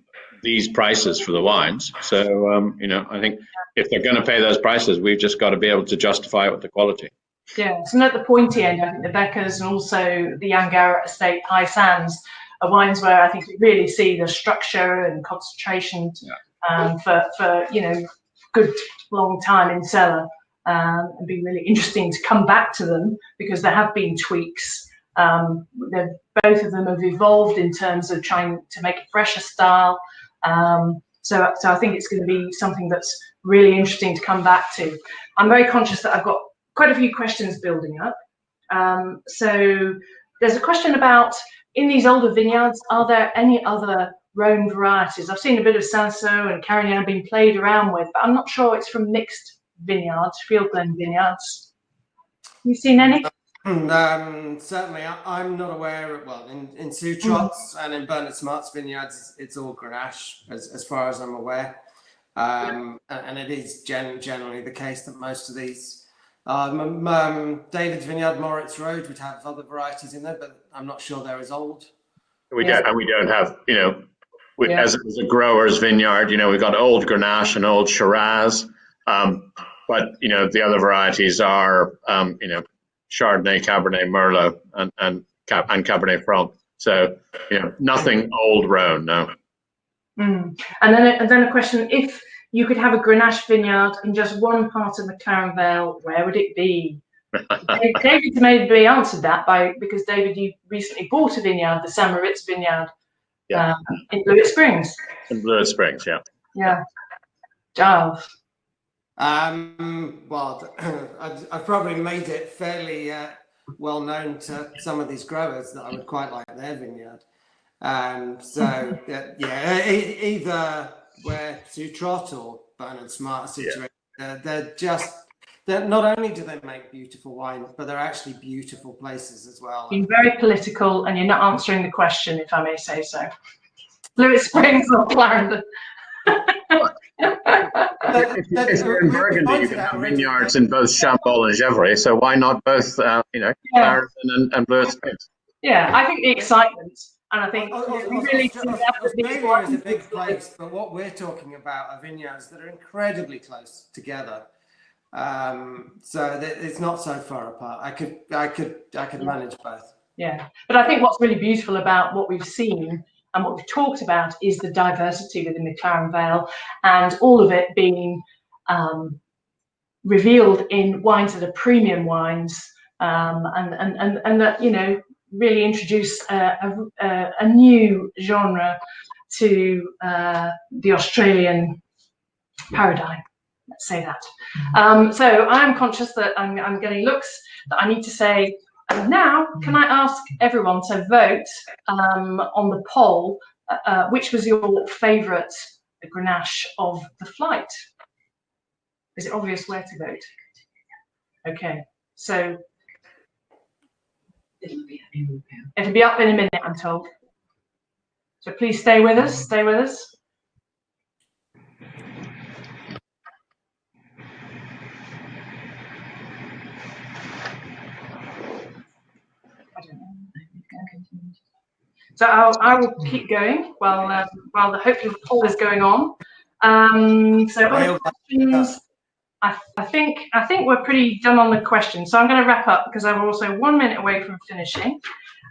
these prices for the wines. So, you know, I think if they're going to pay those prices, we've just got to be able to justify it with the quality. Yeah, so at the pointy end, I think the Beckers and also the Angara Estate High Sands are wines where I think we really see the structure and concentration for you know, good long time in cellar, and be really interesting to come back to them because there have been tweaks. Both of them have evolved in terms of trying to make a fresher style. So I think it's going to be something that's really interesting to come back to. I'm very conscious that I've got quite a few questions building up. So there's a question about, in these older vineyards, are there any other Rhone varieties? I've seen a bit of Cinsault and Carignan being played around with, but I'm not sure it's from mixed vineyards, field blend vineyards. Have you seen any? Certainly, I'm not aware of, well, in Sous-Trot's and in Bernard Smart's vineyards, it's all Grenache, as far as I'm aware. And it is generally the case that most of these, David's Vineyard, Moritz Road, would have other varieties in there, but I'm not sure they're as old. We don't have, you know, as a grower's vineyard, you know, we've got old Grenache and old Shiraz, but, you know, the other varieties are, you know, Chardonnay, Cabernet, Merlot, and Cabernet Franc. So, you know, nothing old Rhone, no. And then a question: if you could have a Grenache vineyard in just one part of McLaren Vale, where would it be? David maybe answered that because David, you recently bought a vineyard, the St. Moritz Vineyard, in Blewett Springs. In Blewett Springs, yeah. Yeah. Giles. Well, I've probably made it fairly well known to some of these growers that I would quite like their vineyard. So either where Sous-Trot or Bernard Smart are situated, they're not only do they make beautiful wine, but they're actually beautiful places as well. Being very political, and you're not answering the question, if I may say so. Blewett Springs or Clarendon? If you're in Burgundy, you can have vineyards in both Chambolle and Gevrey, so why not both, you know, Clarendon and Blewett Springs? Yeah, I think the excitement, and I think we really see that. Australia is a big place, but what we're talking about are vineyards that are incredibly close together. So that it's not so far apart. I could manage both. Yeah, but I think what's really beautiful about what we've seen and what we've talked about is the diversity within McLaren Vale, and all of it being revealed in wines that are premium wines, and that, you know, really introduce a new genre to the Australian paradigm. Let's say that. So I'm conscious that I'm getting looks that I need to say. And now, can I ask everyone to vote on the poll? Which was your favourite Grenache of the flight? Is it obvious where to vote? Okay, so it'll be up in a minute, I'm told. So please stay with us. Stay with us. So I will keep going while hopefully the poll is going on. So other questions. I think we're pretty done on the questions. So I'm going to wrap up because I'm also 1 minute away from finishing.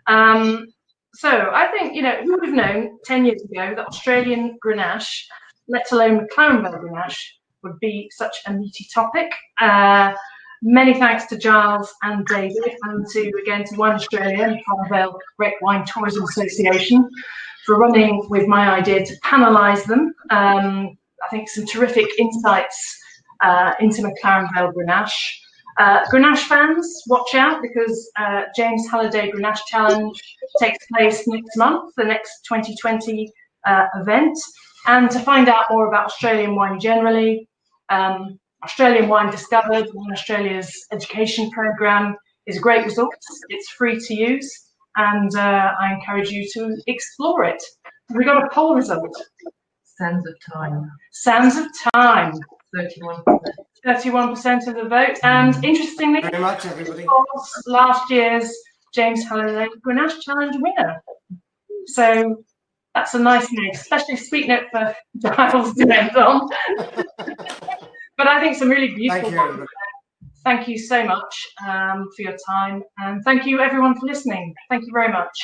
So I think, you know, who would have known 10 years ago that Australian Grenache, let alone McLaren Vale Grenache, would be such a meaty topic. Many thanks to Giles and David, and to Wine Australia and McLaren Vale Great Wine Tourism Association for running with my idea to panelise them. I think some terrific insights into McLaren Vale Grenache. Grenache fans, watch out, because James Halliday Grenache Challenge takes place next month, the next 2020 event. And to find out more about Australian wine generally, Australian Wine Discovered, Wine Australia's education programme, is a great resource. It's free to use, and I encourage you to explore it. We got a poll result. Sands of Time. Sands of Time. 31%. 31% of the vote. And interestingly, Very much, everybody. was last year's James Halliday Grenache Challenge winner. So that's a nice note, especially a sweet note for Giles to end on. But I think some really beautiful. Thank you, everybody. Thank you so much for your time, and thank you everyone for listening. Thank you very much.